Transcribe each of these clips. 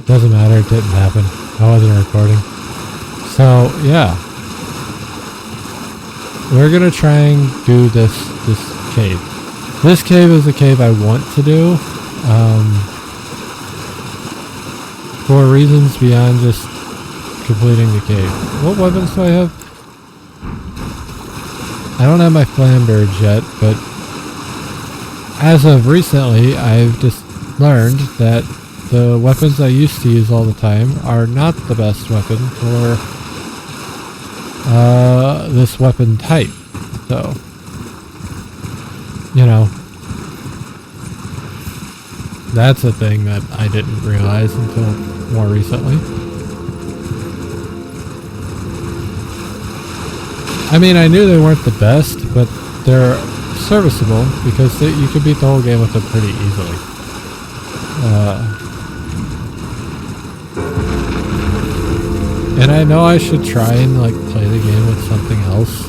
Doesn't matter, it didn't happen. I wasn't recording. So, yeah. We're gonna try and do this cave. This cave is a cave I want to do. For reasons beyond just completing the cave. What weapons do I have? I don't have my flamberge yet, but as of recently, I've just learned that the weapons I used to use all the time are not the best weapon for this weapon type. So, you know, that's a thing that I didn't realize until more recently. I mean, I knew they weren't the best, but they're serviceable because you can beat the whole game with them pretty easily. And I know I should try and like play the game with something else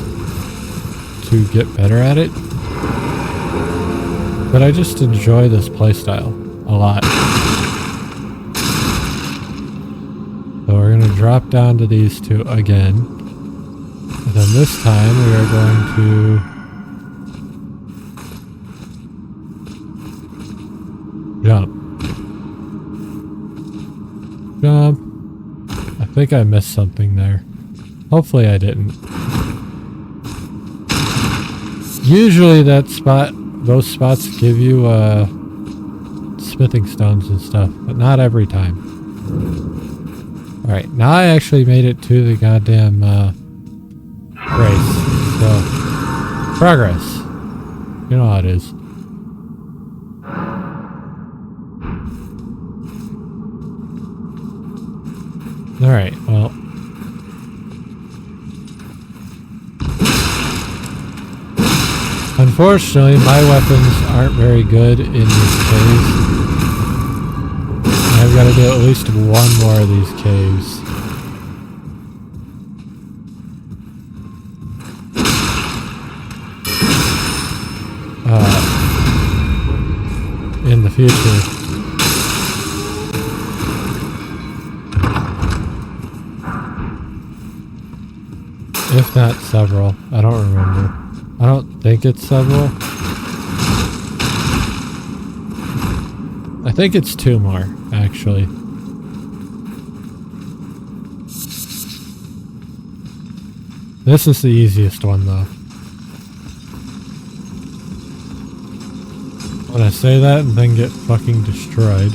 to get better at it. But I just enjoy this playstyle a lot. So we're going to drop down to these two again. And then this time we are going to jump. Jump. I think I missed something there. Hopefully I didn't. Usually those spots give you smithing stones and stuff, but not every time. Alright, now I actually made it to the goddamn race. So, progress. You know how it is. Alright, well. Unfortunately, my weapons aren't very good in these caves. I've got to do at least one more of these caves. In the future. If not several. I don't remember. I don't think it's several. I think it's 2 more, actually. This is the easiest one, though. When I say that and then get fucking destroyed.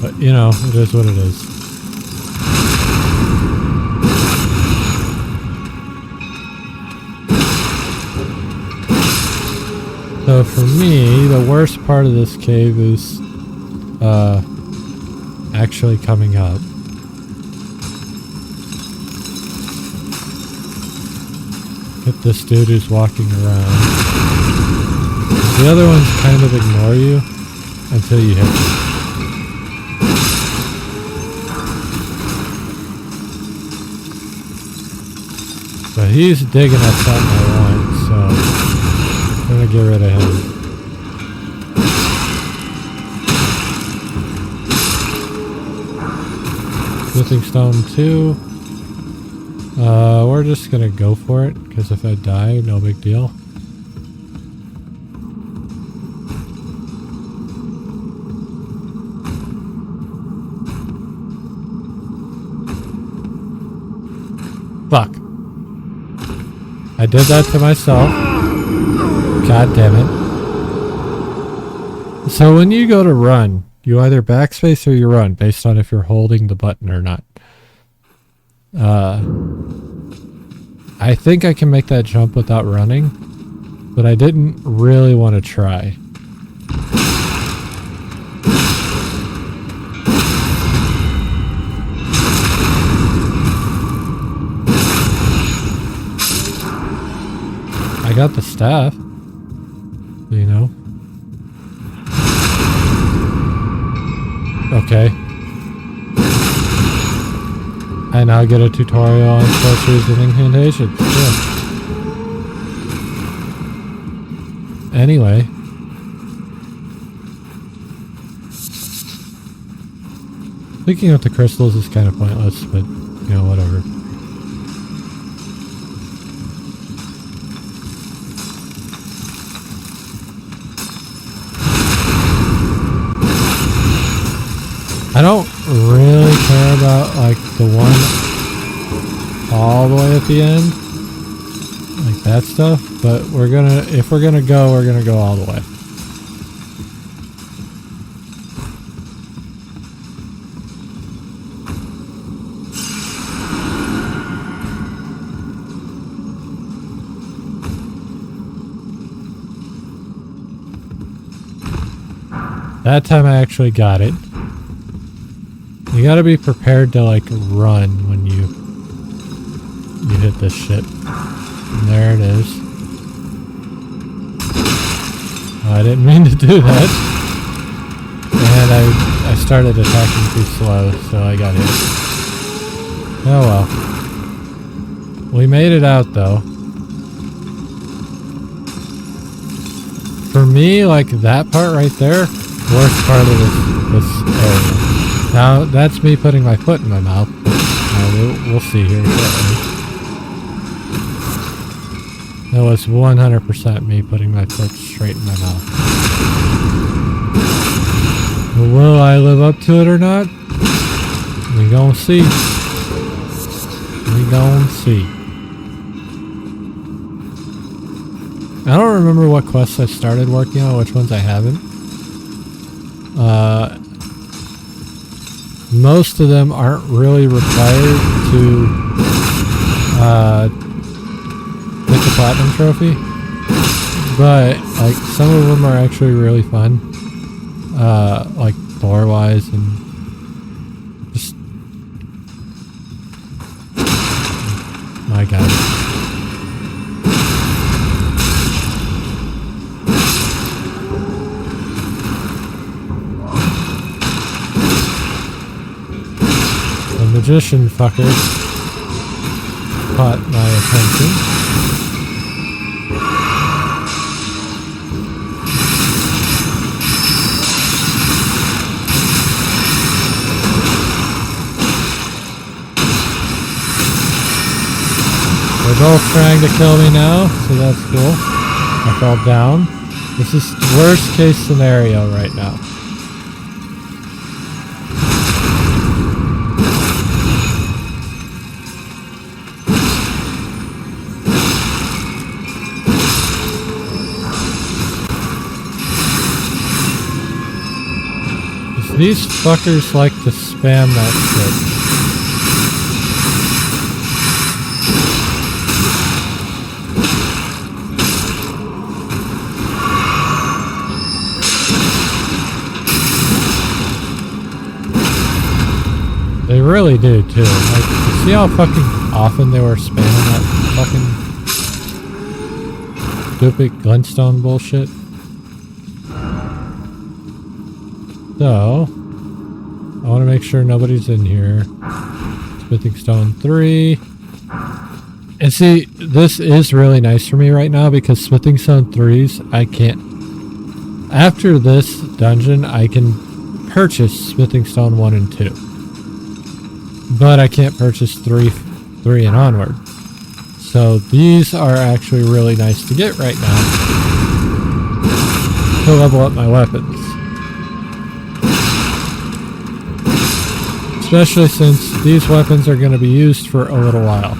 But, you know, it is what it is. So for me, the worst part of this cave is actually coming up. Hit this dude who's walking around. The other ones kind of ignore you until you hit them. But he's digging at something I want, so I'm gonna get rid of him. Smithing stone 2. We're just gonna go for it, because if I die, no big deal. Fuck. I did that to myself. God damn it. So when you go to run, you either backspace or you run, based on if you're holding the button or not. I think I can make that jump without running, but I didn't really want to try. I got the staff, you know. Okay. I now get a tutorial on sorceries and incantations. Yeah. Anyway. Picking up the crystals is kind of pointless, but, you know, whatever. I don't really care about, like, the one all the way at the end. Like that stuff, but if we're gonna go all the way. That time I actually got it. You gotta be prepared to, like, run when you hit this shit. And there it is. Oh, I didn't mean to do that. And I started attacking too slow, so I got hit. Oh well. We made it out, though. For me, like, that part right there, worst part of this area. Now, that's me putting my foot in my mouth, but we'll see here shortly. That was 100% me putting my foot straight in my mouth. Will I live up to it or not? We gon' see. We gon' see. I don't remember what quests I started working on, which ones I haven't. Most of them aren't really required to get the platinum trophy, but like some of them are actually really fun, like lore wise and just my god. Magician fucker caught my attention. They're both trying to kill me now, so that's cool. I fell down. This is worst case scenario right now. These fuckers like to spam that shit. They really do too. Like, you see how fucking often they were spamming that fucking stupid glintstone bullshit? So, I want to make sure nobody's in here. Smithing Stone 3. And see, this is really nice for me right now because Smithing Stone 3s, I can't... After this dungeon, I can purchase Smithing Stone 1 and 2. But I can't purchase 3 and onward. So these are actually really nice to get right now to level up my weapons. Especially since these weapons are going to be used for a little while.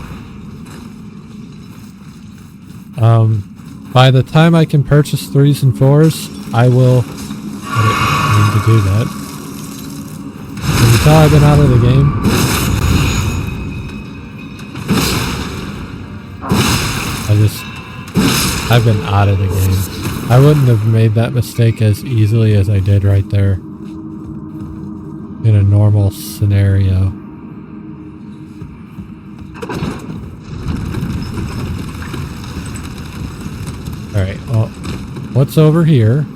By the time I can purchase 3s and 4s, I will... I didn't mean to do that. Can you tell I've been out of the game? I've been out of the game. I wouldn't have made that mistake as easily as I did right there. In a normal scenario. Alright, well, what's over here?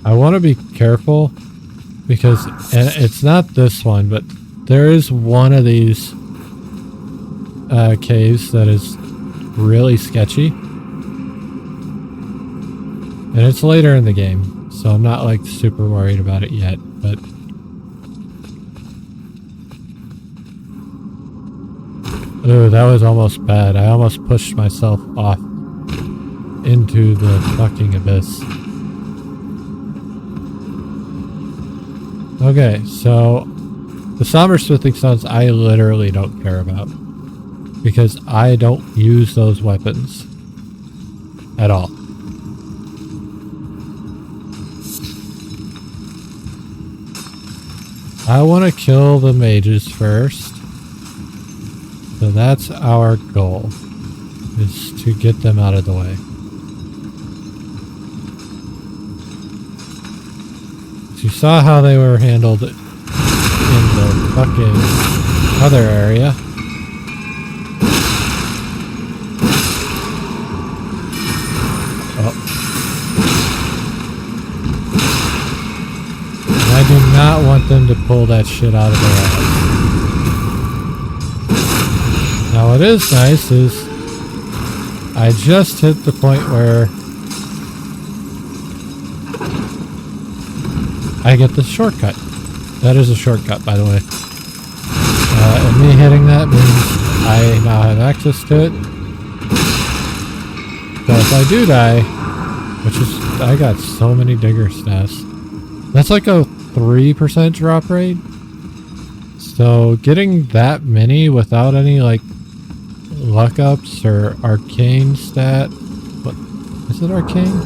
I want to be careful because it's not this one, but there is one of these caves that is really sketchy. And it's later in the game, so I'm not like super worried about it yet, but ooh, that was almost bad. I almost pushed myself off into the fucking abyss. Okay, so the somber smithing stones I literally don't care about because I don't use those weapons at all. I want to kill the mages first. So that's our goal, is to get them out of the way. So you saw how they were handled in the fucking other area. Oh. And I do not want them to pull that shit out of their ass. Now what is nice is I just hit the point where I get the shortcut. That is a shortcut, by the way. And me hitting that means I now have access to it. So if I do die, which is, I got so many digger stats. That's like a 3% drop rate. So getting that many without any like luck ups or arcane stat. What is it, arcane?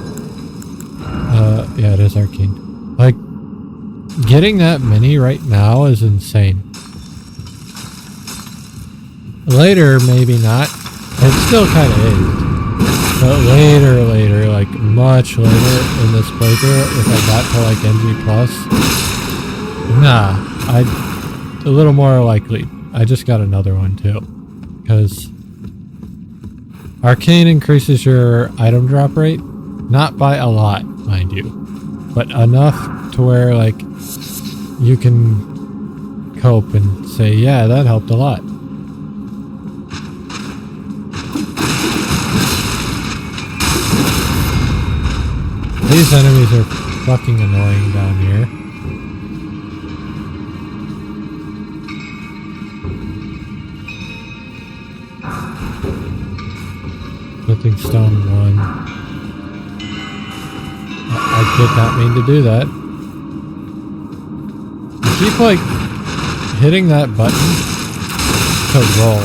Yeah, it is arcane. Like getting that many right now is insane. Later, maybe not. It still kind of is. But later, like much later in this playthrough, if I got to like NG+, nah, a little more likely. I just got another one too. Because arcane increases your item drop rate, not by a lot, mind you, but enough to where like you can cope and say, yeah, that helped a lot. These enemies are fucking annoying down here. Smithing stone 1. I did not mean to do that. I keep like hitting that button to roll.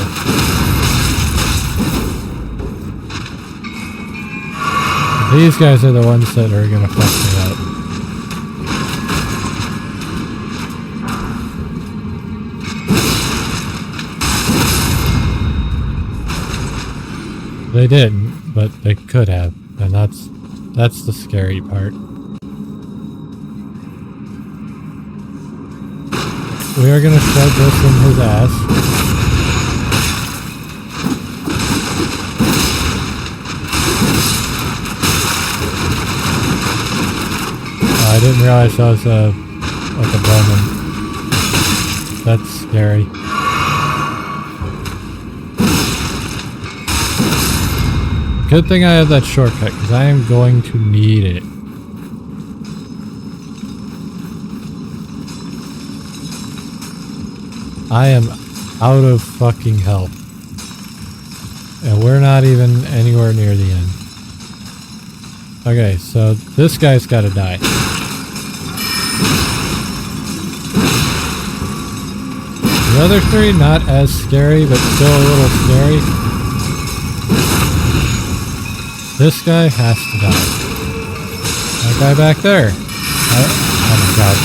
These guys are the ones that are gonna fuck me up. They didn't, but they could have, and that's the scary part. We are gonna shove this in his ass. I didn't realize that was like a bowman. That's scary. Good thing I have that shortcut, because I am going to need it. I am out of fucking health. And we're not even anywhere near the end. Okay, so this guy's gotta die. The other three, not as scary, but still a little scary. This guy has to die. That guy back there. Oh my god.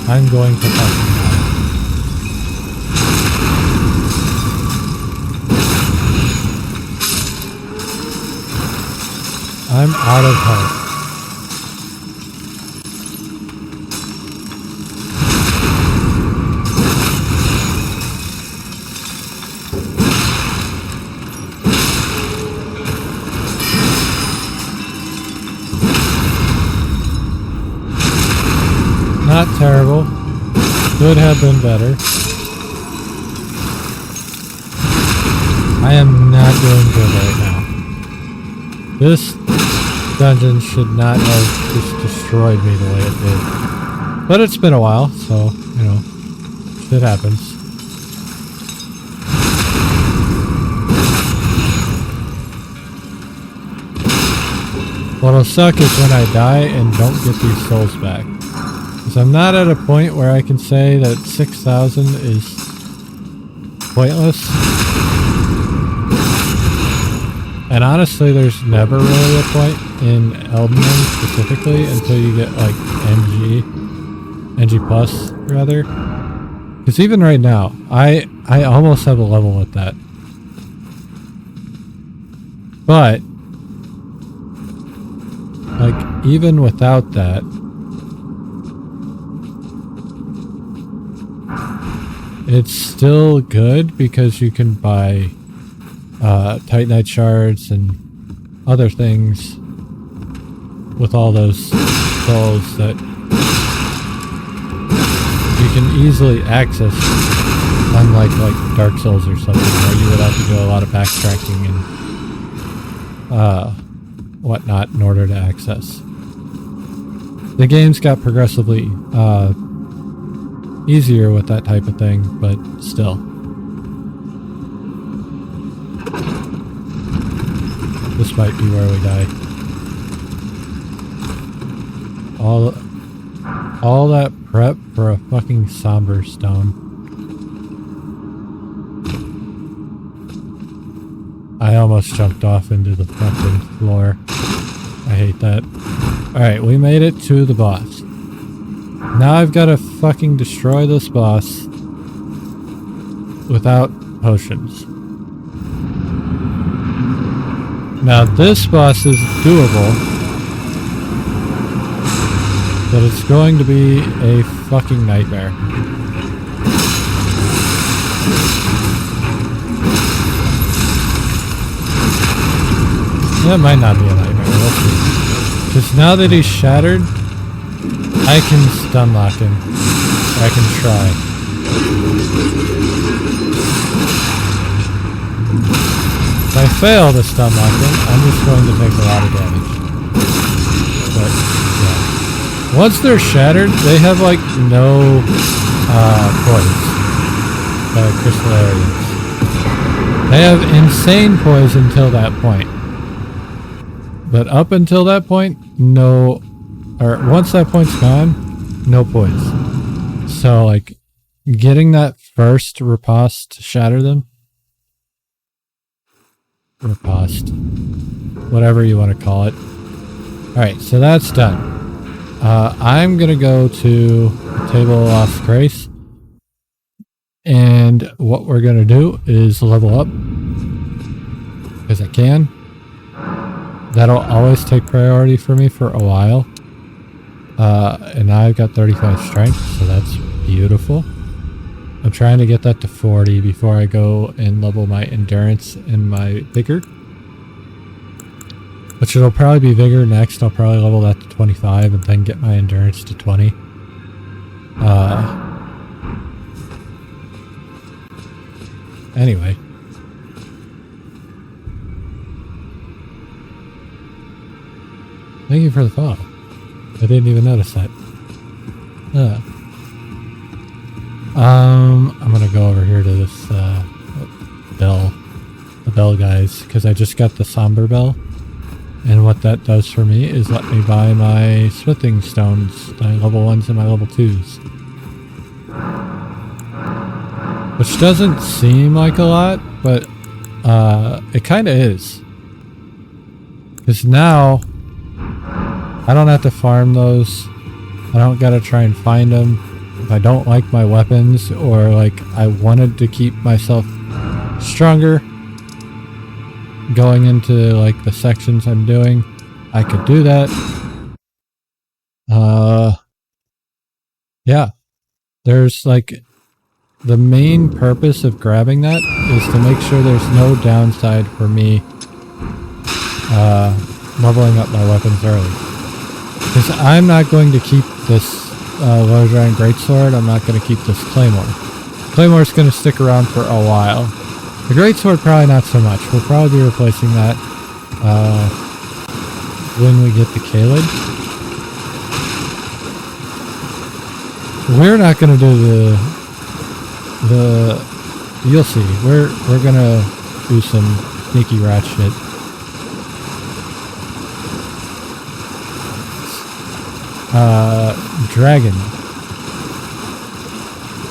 I'm going to fucking die. I'm out of health. Not terrible. Could have been better. doing good right now. This dungeon should not have just destroyed me the way it did. But it's been a while, so, you know, shit happens. What'll suck is when I die and don't get these souls back. Because I'm not at a point where I can say that 6,000 is pointless. And honestly, there's never really a point in Elden specifically until you get like NG plus rather. Because even right now, I almost have a level with that. But like, even without that, it's still good because you can buy Titanite shards and other things with all those souls that you can easily access, unlike like Dark Souls or something where you would have to do a lot of backtracking and whatnot in order to access. The game's got progressively easier with that type of thing, but still. This might be where we die. All that prep for a fucking somber stone. I almost jumped off into the fucking floor. I hate that. Alright, we made it to the boss. Now I've got to fucking destroy this boss without potions. Now this boss is doable, but it's going to be a fucking nightmare. That might not be a nightmare, let's see. Because now that he's shattered, I can stun lock him. I can try. If I fail to stun lock him, I'm just going to take a lot of damage. But, yeah. Once they're shattered, they have, like, no, poise. Crystallarians. They have insane poise until that point. But up until that point, no... Or once that point's gone, no poise. So, like, getting that first riposte to shatter them... Riposte. Whatever you want to call it. Alright, so that's done. I'm gonna go to the Table of Lost Grace. And what we're gonna do is level up. Because I can. That'll always take priority for me for a while. And now I've got 35 strength, so that's beautiful. I'm trying to get that to 40 before I go and level my endurance and my vigor. Which it'll probably be vigor next. I'll probably level that to 25 and then get my endurance to 20. Anyway. Thank you for the follow. I didn't even notice that. I'm gonna go over here to this bell, the bell guys, because I just got the somber bell, and what that does for me is let me buy my smithing stones, my level 1s and my level 2s, which doesn't seem like a lot, but it kind of is, because now I don't have to farm those. I don't gotta try and find them. If I don't like my weapons, or like I wanted to keep myself stronger going into like the sections I'm doing, I could do that. Yeah. There's like, the main purpose of grabbing that is to make sure there's no downside for me leveling up my weapons early. Because I'm not going to keep this Lodran Greatsword, I'm not going to keep this Claymore. Claymore's going to stick around for a while. The greatsword probably not so much. We'll probably be replacing that when we get the Caled. We're not gonna do the you'll see. We're gonna do some sneaky rat shit. Dragon.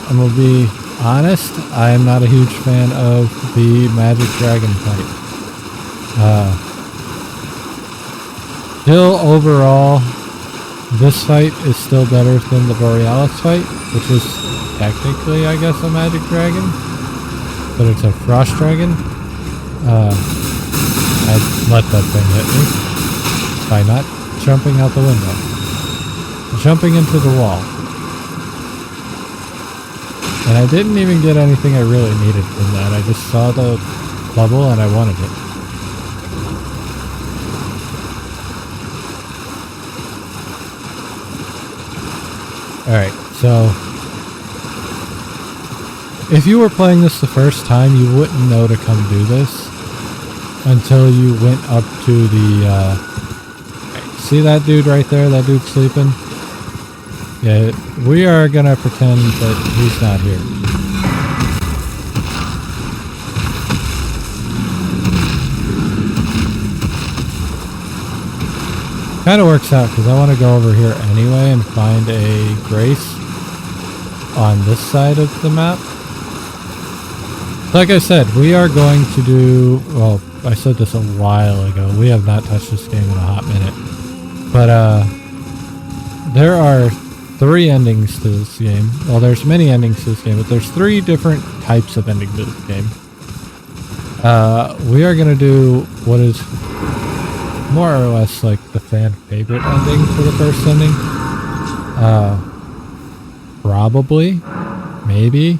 I'm gonna be honest, I am not a huge fan of the magic dragon fight. Still overall, this fight is still better than the Borealis fight, which is technically, I guess, a magic dragon, but it's a frost dragon. I let that thing hit me by not jumping out the window. Jumping into the wall. And I didn't even get anything I really needed from that. I just saw the bubble and I wanted it. Alright, so if you were playing this the first time, you wouldn't know to come do this until you went up to the, see that dude right there? That dude sleeping? Yeah, we are gonna pretend that he's not here. Kind of works out because I want to go over here anyway and find a grace on this side of the map. Like I said, we are going to do, well, I said this a while ago. We have not touched this game in a hot minute. But there are 3 endings to this game. Well, there's many endings to this game, but there's 3 different types of endings to this game. We are going to do what is more or less like the fan favorite ending for the first ending. Probably. Maybe.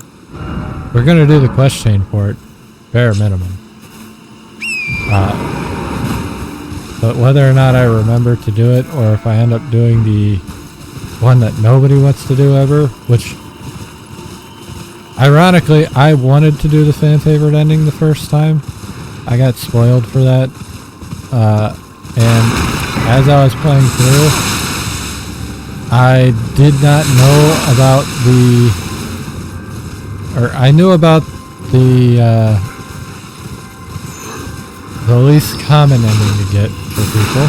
We're going to do the quest chain for it. Bare minimum. But whether or not I remember to do it, or if I end up doing the one that nobody wants to do ever, which ironically I wanted to do the fan favorite ending the first time. I got spoiled for that. And as I was playing through, I did not know about I knew about the least common ending to get for people,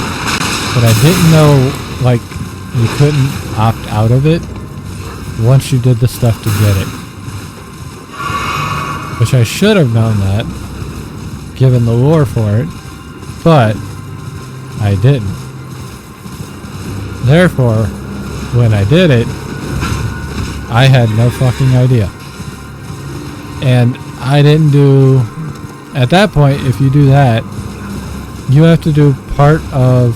but I didn't know, like, you couldn't opt out of it once you did the stuff to get it. Which I should have known that, given the lore for it, but I didn't. Therefore, when I did it, I had no fucking idea. And I didn't do... At that point, if you do that, you have to do part of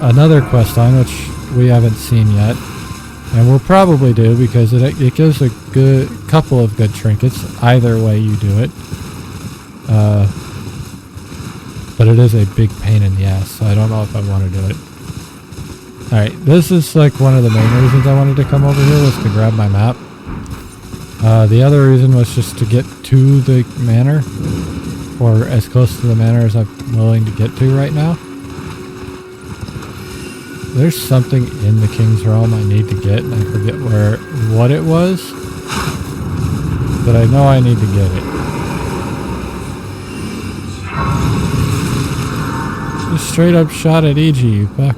another quest line, which we haven't seen yet. And we'll probably do, because it gives a good couple of good trinkets, either way you do it. But it is a big pain in the ass, so I don't know if I want to do it. Alright, this is like one of the main reasons I wanted to come over here, was to grab my map. The other reason was just to get to the manor, or as close to the manor as I'm willing to get to right now. There's something in the King's Realm I need to get, and I forget what it was, but I know I need to get it. Just straight up shot at EG, you fuck.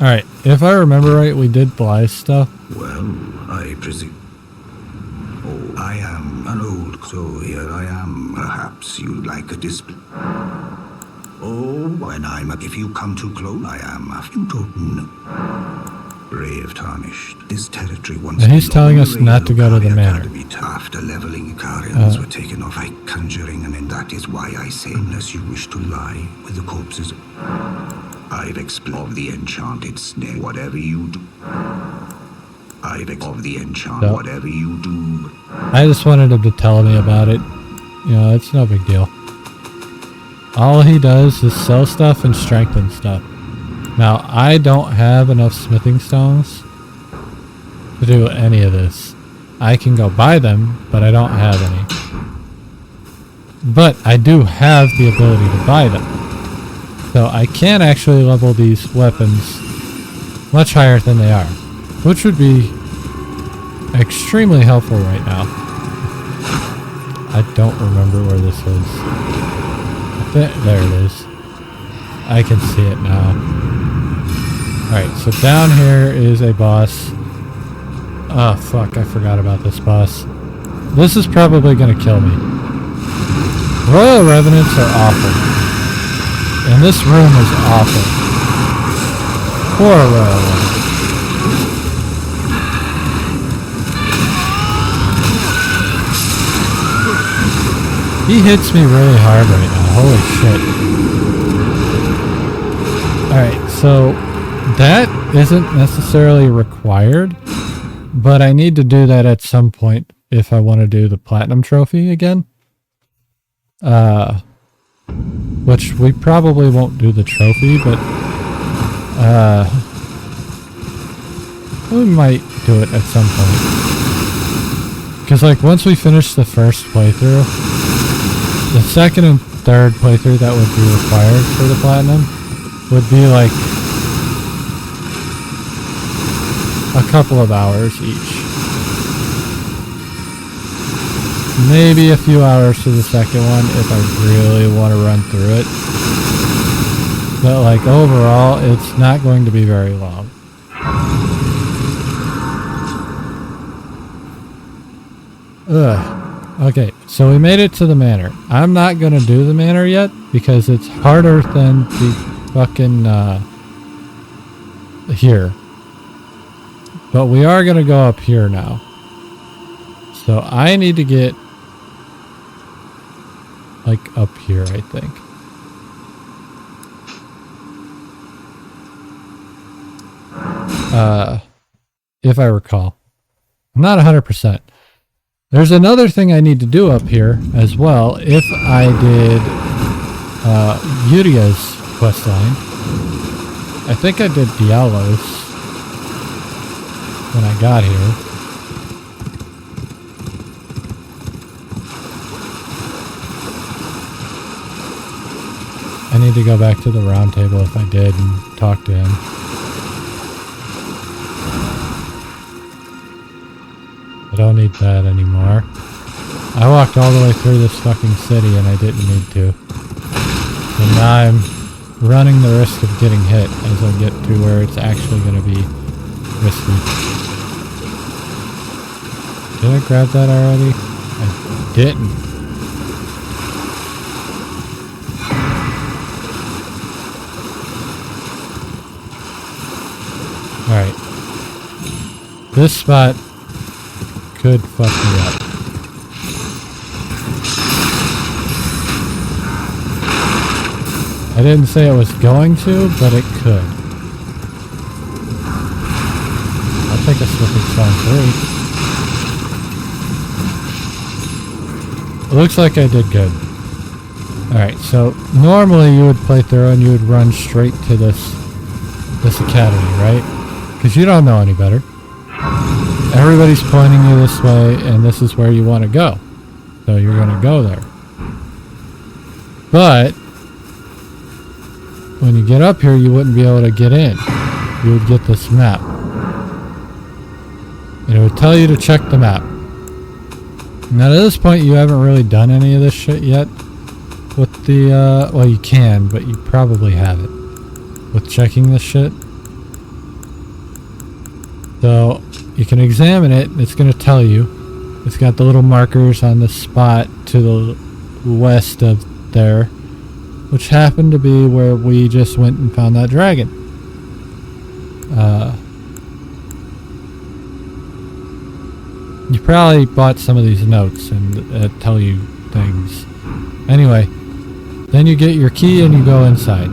Alright, if I remember right, we did Bly's stuff. Well, I presume... Oh, I am an old, so here I am. Perhaps you'd like a display. Oh, if you come too close, I am. You don't know. Brave tarnished. This territory once... And he's telling us not to go to the manor. After leveling Ikarians were taken off by conjuring, and that is why I say, unless you wish to lie with the corpses... I've explored the enchanted snare. Whatever you do, whatever you do. I just wanted him to tell me about it. You know, it's no big deal. All he does is sell stuff and strengthen stuff. Now, I don't have enough smithing stones to do any of this. I can go buy them, but I don't have any. But I do have the ability to buy them. So I can actually level these weapons much higher than they are, which would be extremely helpful right now. I don't remember where this is. There it is. I can see it now. Alright, so down here is a boss. Oh fuck, I forgot about this boss. This is probably gonna kill me. Royal Revenants are awful. And this room is awful. Poor Royal Revenant. He hits me really hard right now. Holy shit. Alright, so that isn't necessarily required, but I need to do that at some point if I want to do the Platinum Trophy again. Which we probably won't do the trophy, but we might do it at some point. Because like once we finish the first playthrough, the second and third playthrough that would be required for the Platinum would be like a couple of hours each. Maybe a few hours to the second one if I really want to run through it. But like overall, it's not going to be very long. Ugh. Okay, so we made it to the manor. I'm not going to do the manor yet because it's harder than the fucking here. But we are going to go up here now. So I need to get like up here, I think. If I recall. I'm not 100%. There's another thing I need to do up here as well if I did Yuria's questline. I think I did Diallo's when I got here. I need to go back to the round table if I did and talk to him. I don't need that anymore. I walked all the way through this fucking city and I didn't need to. And now I'm running the risk of getting hit as I get to where it's actually going to be risky. Did I grab that already? I didn't. Alright. This spot could fuck me up. I didn't say it was going to, but it could. I'll take a slipping stone 3. It looks like I did good. Alright, so normally you would play through and you would run straight to this academy, right? Because you don't know any better. Everybody's pointing you this way, and this is where you want to go. So you're going to go there. But when you get up here, you wouldn't be able to get in. You would get this map. And it would tell you to check the map. Now at this point, you haven't really done any of this shit yet. With the, well you can, but you probably haven't. With checking this shit. So you can examine it, it's going to tell you. It's got the little markers on the spot to the west of there, which happened to be where we just went and found that dragon. You probably bought some of these notes and tell you things. Anyway, then you get your key and you go inside.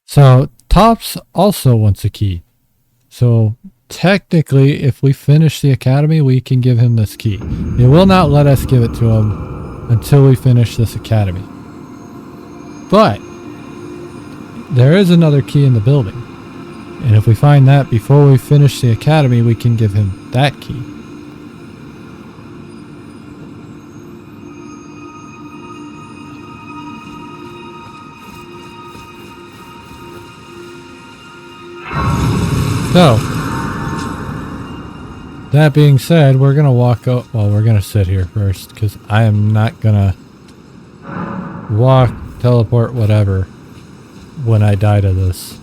So Tops also wants a key. So technically, if we finish the academy, we can give him this key. It will not let us give it to him until we finish this academy. But there is another key in the building. And if we find that before we finish the academy, we can give him that key. So, that being said, we're going to walk up. Well, we're going to sit here first because I am not going to walk, teleport, whatever when I die to this.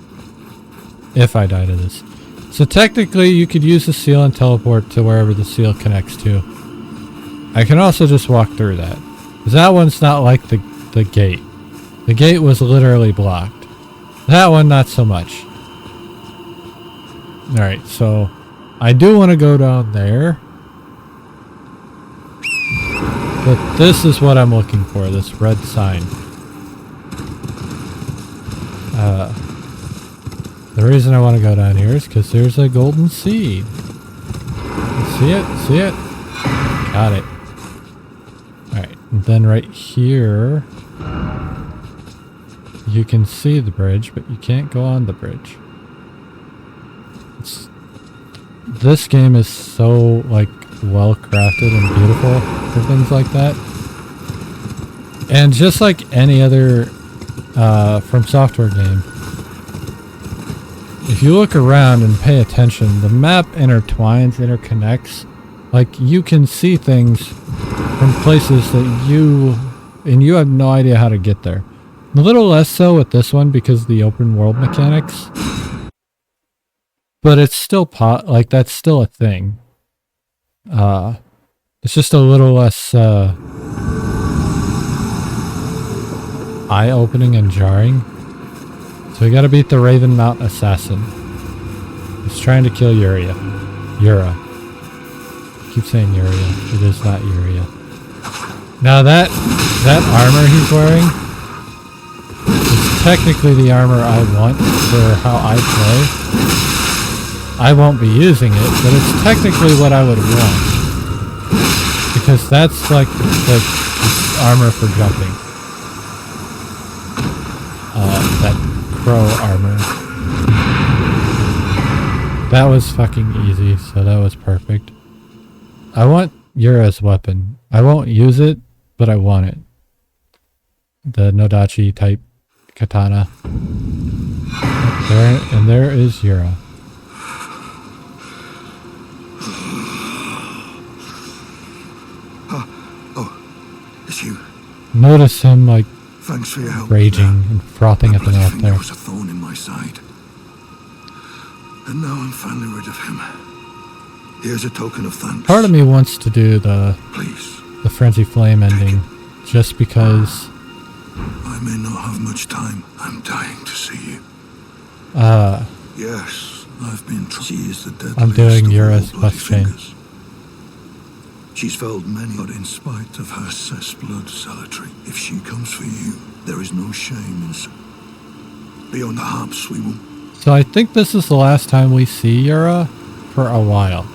If I die to this. So technically you could use the seal and teleport to wherever the seal connects to. I can also just walk through that. Because that one's not like the gate. The gate was literally blocked. That one not so much. Alright, so I do want to go down there. But this is what I'm looking for, this red sign. The reason I want to go down here is because there's a golden seed. See it? See it? Got it. Alright, and then right here, you can see the bridge, but you can't go on the bridge. This game is so, like, well crafted and beautiful for things like that. And just like any other From Software game, if you look around and pay attention, the map interconnects. Like, you can see things from places that you have no idea how to get there. A little less so with this one because of the open world mechanics. But it's still like, that's still a thing. It's just a little less eye-opening and jarring. So we gotta beat the Raven Mountain Assassin. He's trying to kill Yura. I keep saying Yuria. It is not Yuria. Now that armor he's wearing is technically the armor I want for how I play. I won't be using it, but it's technically what I would want. Because that's like the armor for jumping. That crow armor. That was fucking easy, so that was perfect. I want Yura's weapon. I won't use it, but I want it. The Nodachi type katana. There is Yura. It's you. Notice him like Thanks for your help. Raging and frothing at the mouth there. There was a thorn in my side. And now I'm finally rid of him. Here's a token of thanks. Part of me wants to do the Frenzy Flame ending just because I may not have much time. I'm dying to see you. Yes, I've been she is the deadliest. I'm doing Yura's plus chain. She's felled many, but in spite of her cessblood zealotry, if she comes for you, there is no shame in beyond the harps we will. So I think this is the last time we see Yura for a while.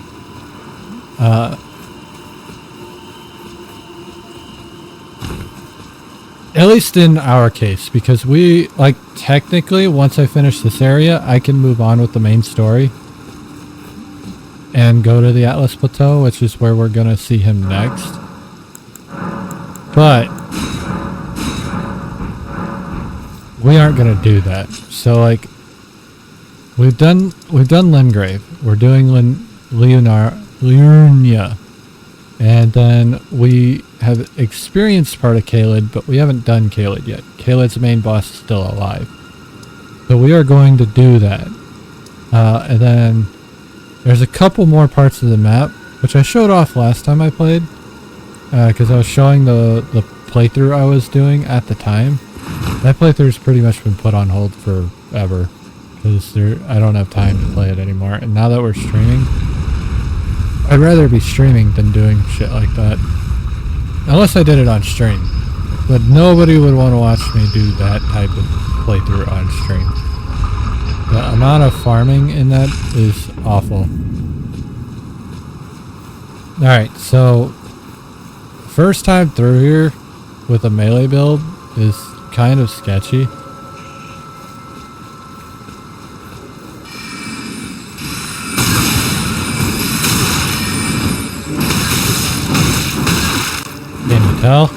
At least in our case, because we, like, technically, once I finish this area, I can move on with the main story and go to the Atlas Plateau, which is where we're gonna see him next. But we aren't gonna do that. So, like, we've done Limgrave. We're doing Liurnia. And then we have experienced part of Caelid, but we haven't done Caelid yet. Caelid's main boss is still alive. So we are going to do that. And then there's a couple more parts of the map, which I showed off last time I played. Because I was showing the playthrough I was doing at the time. That playthrough's pretty much been put on hold forever. Because I don't have time to play it anymore. And now that we're streaming, I'd rather be streaming than doing shit like that. Unless I did it on stream. But nobody would want to watch me do that type of playthrough on stream. The amount of farming in that is awful. Alright, so first time through here with a melee build is kind of sketchy. hell?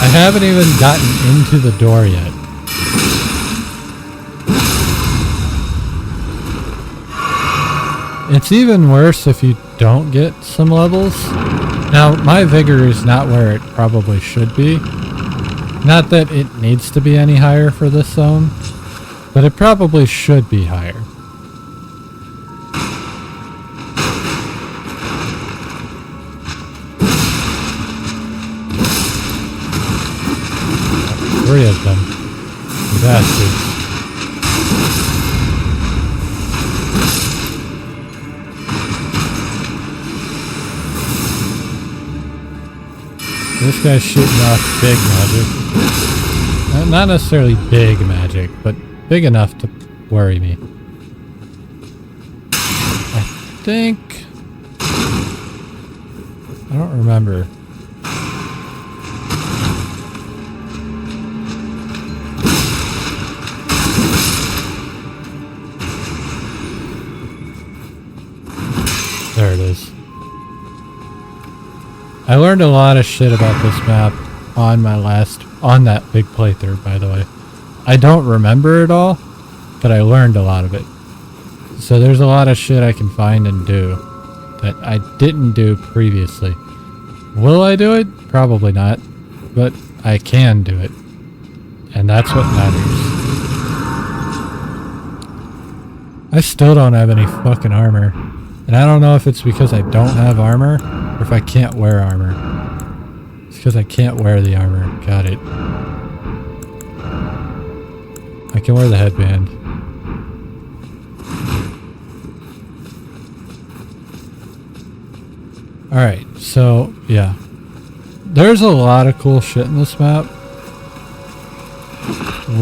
I haven't even gotten into the door yet. It's even worse if you don't get some levels. Now, my vigor is not where it probably should be. Not that it needs to be any higher for this zone, but it probably should be higher. Three of them. You bastards. This guy's shooting off big magic. Not necessarily big magic, but big enough to worry me. I think... I don't remember. There it is. I learned a lot of shit about this map on that big playthrough, by the way. I don't remember it all, but I learned a lot of it. So there's a lot of shit I can find and do that I didn't do previously. Will I do it? Probably not, but I can do it. And that's what matters. I still don't have any fucking armor. And I don't know if it's because I don't have armor, or if I can't wear armor. It's because I can't wear the armor. Got it. I can wear the headband. Alright, so, yeah. There's a lot of cool shit in this map.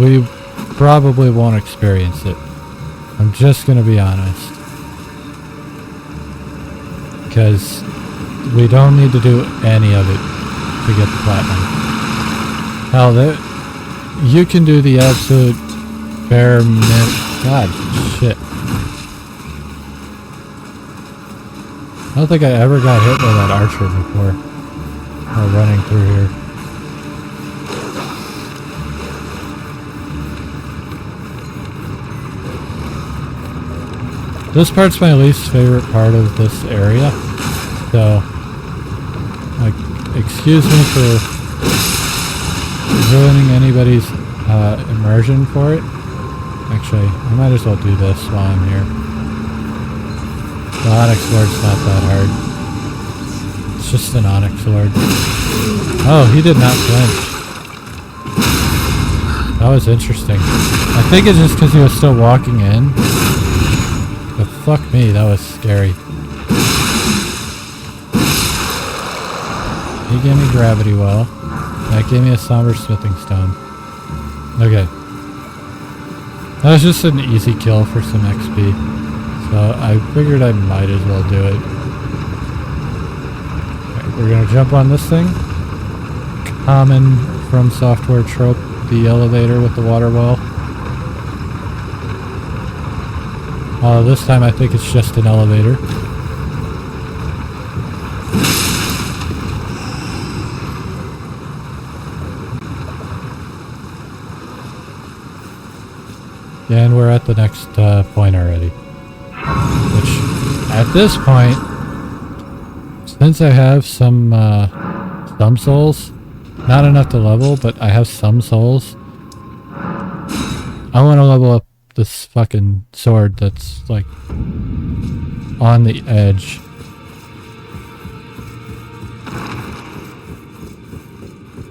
We probably won't experience it. I'm just gonna be honest. Because we don't need to do any of it to get the platinum. Hell, you can do the absolute bare minimum. God, shit. I don't think I ever got hit by that archer before. Or running through here. This part's my least favorite part of this area, so, like, excuse me for ruining anybody's immersion for it. Actually, I might as well do this while I'm here. The Onyx Sword's not that hard. It's just an Onyx Sword. Oh, he did not flinch. That was interesting. I think it's just because he was still walking in. But fuck me, that was scary. He gave me Gravity Well. That gave me a Somber Smithing Stone. Okay. That was just an easy kill for some XP. So I figured I might as well do it. Right, we're gonna jump on this thing. Common From Software trope, the elevator with the water well. This time I think it's just an elevator. And we're at the next point already. Which, at this point, since I have some souls, not enough to level, but I have some souls, I want to level up this fucking sword that's like on the edge.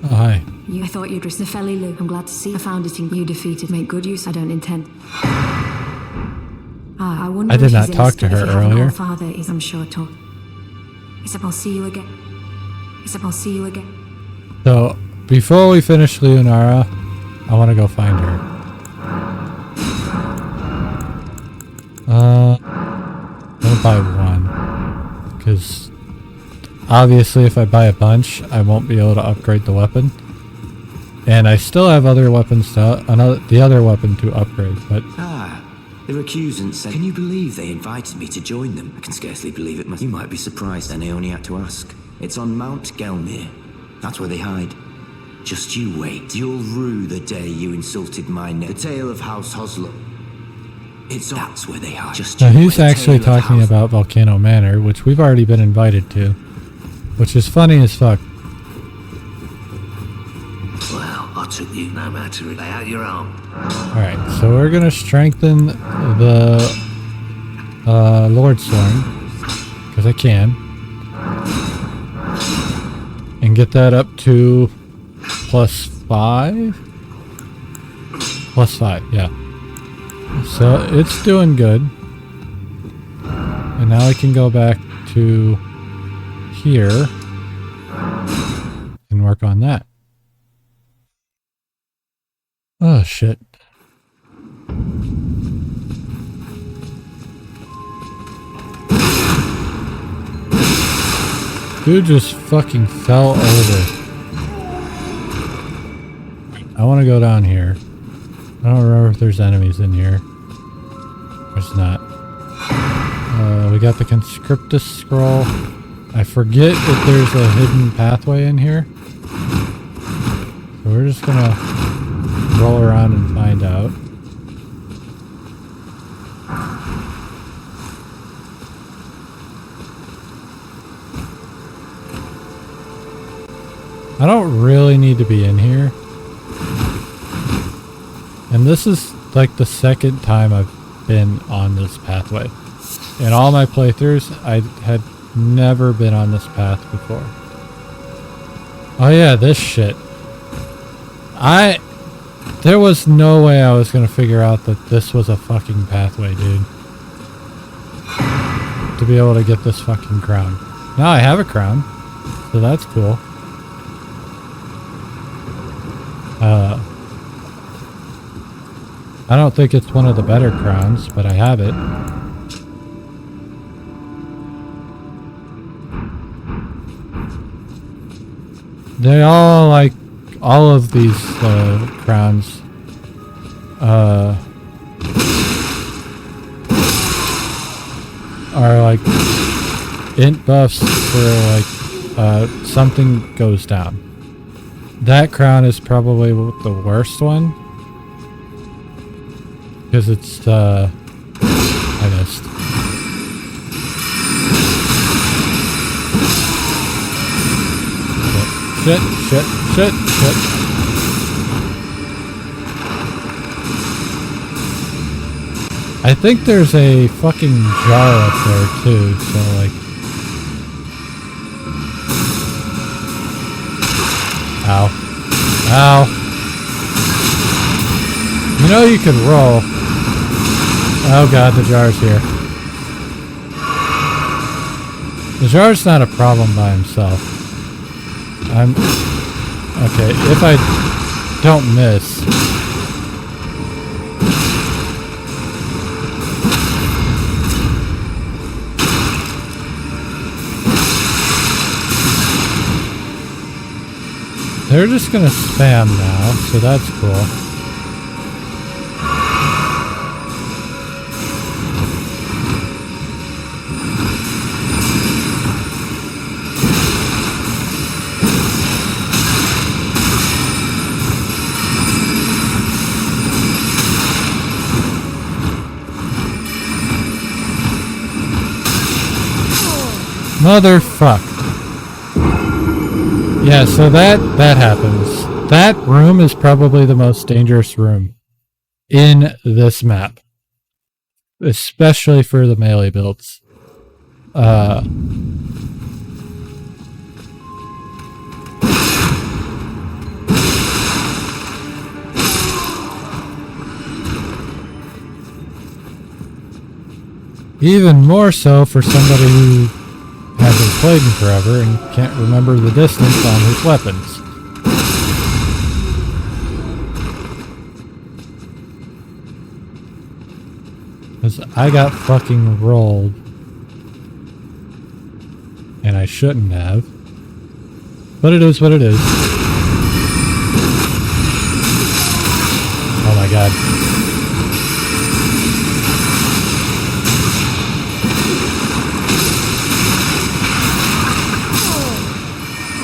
Oh, hi. I thought you'd risk the felly, Luke. I'm glad to see. I found it in you defeated. Make good use. I don't intend. I wonder. I did not talk to her earlier. Father is, I'm sure, talk. Except I'll see you again. Except I'll see you again. So before we finish Leonara, I want to go find her. I'm gonna buy one, because obviously if I buy a bunch, I won't be able to upgrade the weapon. And I still have other weapons to the other weapon to upgrade, but Ah, the recusant said, "Can you believe they invited me to join them?" I can scarcely believe it. You might be surprised, and I only had to ask. It's on Mount Gelmir. That's where they hide. Just you wait. You'll rue the day you insulted my name. The tale of House Hoslow. That's where they hide. Just now you he's wait. actually Tale of talking House- about Volcano Manor, which we've already been invited to, which is funny as fuck. Well, I took you no matter. Lay out your arm. Alright, so we're gonna strengthen the Lord's-Sworn, because I can, and get that up to +5? +5, yeah. So it's doing good. And now I can go back to here and work on that. Oh shit. Dude just fucking fell over. I want to go down here. I don't remember if there's enemies in here. There's not. We got the Conscriptus scroll. I forget if there's a hidden pathway in here. So we're just gonna roll around and find out. I don't really need to be in here. And this is like the second time I've been on this pathway. In all my playthroughs, I had never been on this path before. Oh yeah, this shit. There was no way I was gonna figure out that this was a fucking pathway, dude. To be able to get this fucking crown. Now I have a crown, so that's cool. I don't think it's one of the better crowns, but I have it. They all, like, all of these crowns are like int buffs for like something goes down. That crown is probably the worst one because it's I missed. Shit. I think there's a fucking jar up there too, so like... Ow. Ow. You know you could roll. Oh god, the jar's here. The jar's not a problem by himself. Okay, if I don't miss... They're just gonna spam now, so that's cool. Motherfuck. Yeah, so that happens. That room is probably the most dangerous room in this map. Especially for the melee builds. Even more so for somebody who hasn't played in forever and can't remember the distance on his weapons. Because I got fucking rolled. And I shouldn't have. But it is what it is. bad.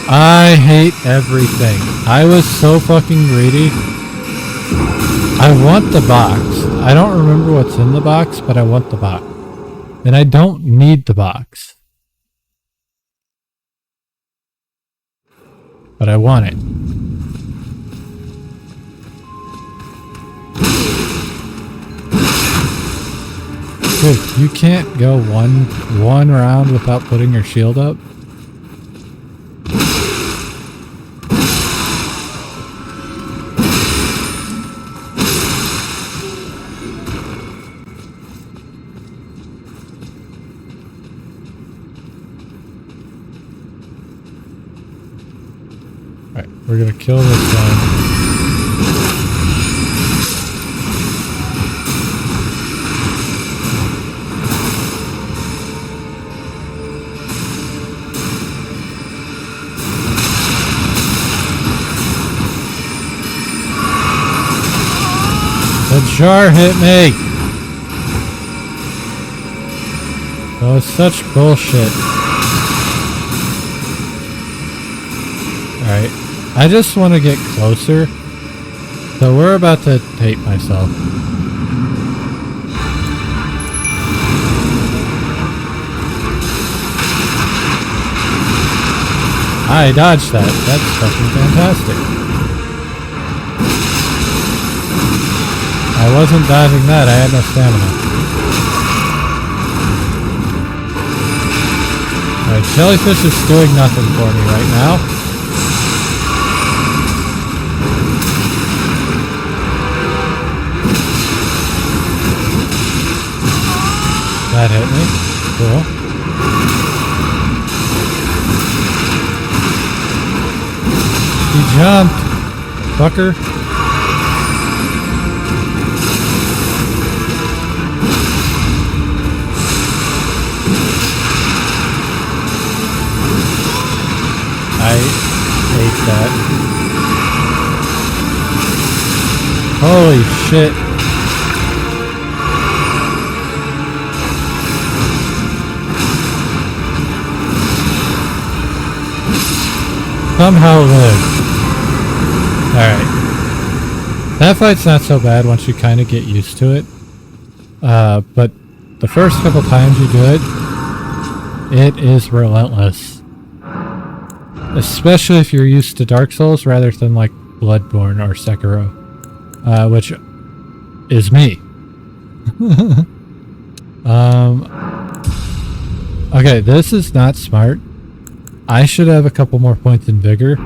I hate everything. I was so fucking greedy. I want the box. I don't remember what's in the box, but I want the box. And I don't need the box. But I want it. Dude, you can't go one round without putting your shield up. Alright, we're gonna kill this one. The jar hit me! That was such bullshit. Alright. I just want to get closer. So we're about to hate myself. I dodged that. That's fucking fantastic. I wasn't dodging that, I had no stamina. Alright, jellyfish is doing nothing for me right now. That hit me. Cool. He jumped! Fucker. I hate that. Holy shit. Somehow live. Alright. That fight's not so bad once you kind of get used to it. But the first couple times you do it, it is relentless. Especially if you're used to Dark Souls rather than like Bloodborne or Sekiro. Which is me. Okay, this is not smart. I should have a couple more points in Vigor.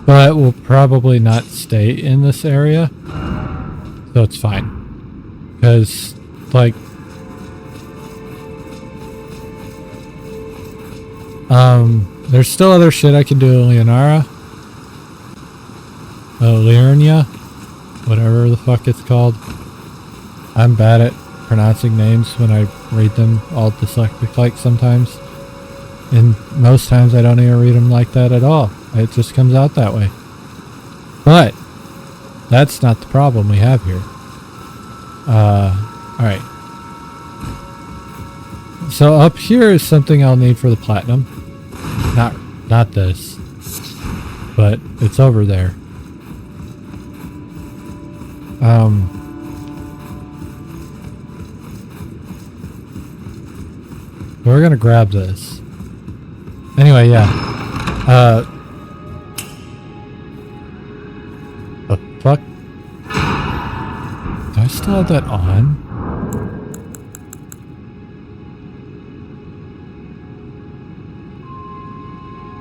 But we'll probably not stay in this area. So it's fine. Because, like... there's still other shit I can do in Leonara. Liurnia. Whatever the fuck it's called. I'm bad at pronouncing names when I read them all dyslexic like sometimes. And most times I don't even read them like that at all. It just comes out that way. But that's not the problem we have here. Alright. So up here is something I'll need for the platinum. Not this. But it's over there. We're gonna grab this. Anyway, yeah. The fuck? Do I still have that on?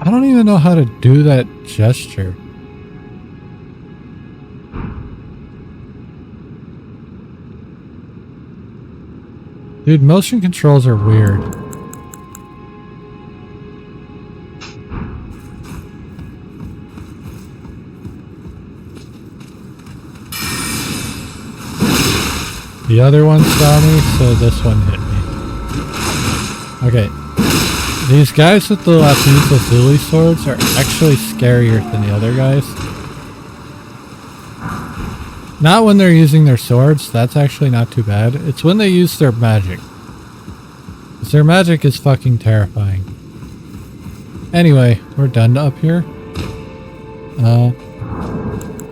I don't even know how to do that gesture. Dude, motion controls are weird. The other one saw me, so this one hit me. Okay. These guys with the Lapis Lazuli swords are actually scarier than the other guys. Not when they're using their swords, that's actually not too bad. It's when they use their magic. 'Cause their magic is fucking terrifying. Anyway, we're done up here. Do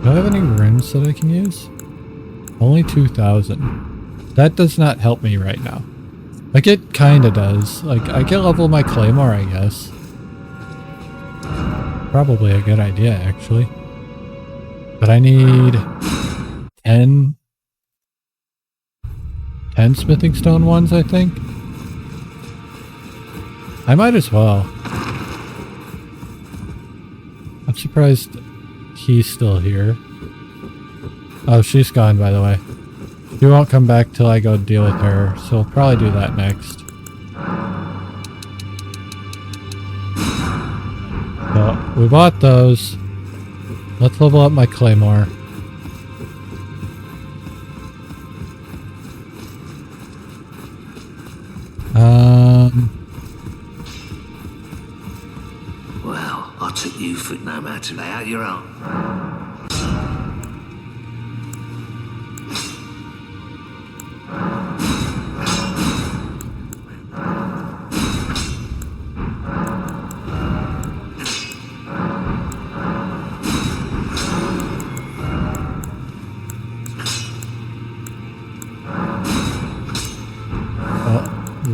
I have any runes that I can use? Only 2,000. That does not help me right now. Like, it kinda does. Like, I can level my claymore, I guess. Probably a good idea, actually. But I need 10 smithing stone ones, I think. I might as well. I'm surprised he's still here. Oh, she's gone, by the way. She won't come back till I go deal with her, so we'll probably do that next. So, we bought those. Let's level up my claymore. Well, I took you for it no matter. Lay out your own.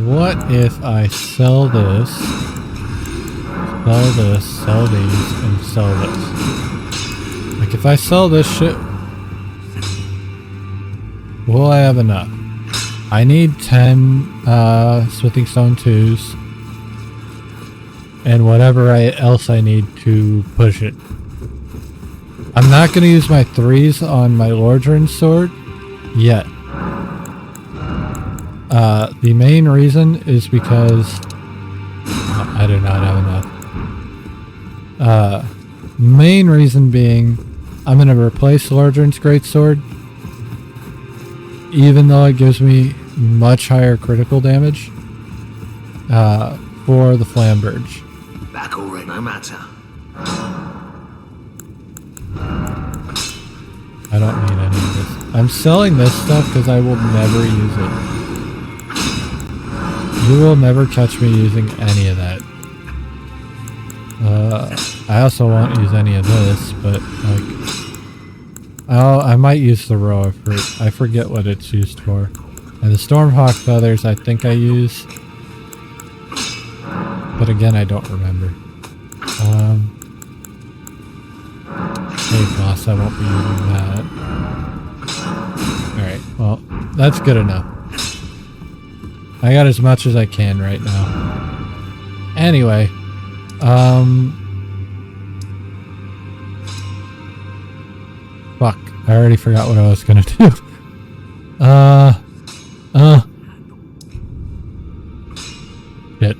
What if I sell this, sell these, and sell this? Like, if I sell this shit, will I have enough? I need 10 smithing stone 2s, and whatever else I need to push it. I'm not going to use my 3s on my Lordran sword yet. The main reason is because I do not have enough. Main reason being I'm going to replace Lordran's greatsword, even though it gives me much higher critical damage for the Flamberge. Back already, no matter. I don't need any of this. I'm selling this stuff because I will never use it. You will never catch me using any of that. I also won't use any of this, but like, I might use the roe. I forget what it's used for. And the Stormhawk feathers I think I use, but again I don't remember. Hey boss, I won't be using that. Alright, well, that's good enough. I got as much as I can right now. Anyway, fuck, I already forgot what I was gonna do. Shit.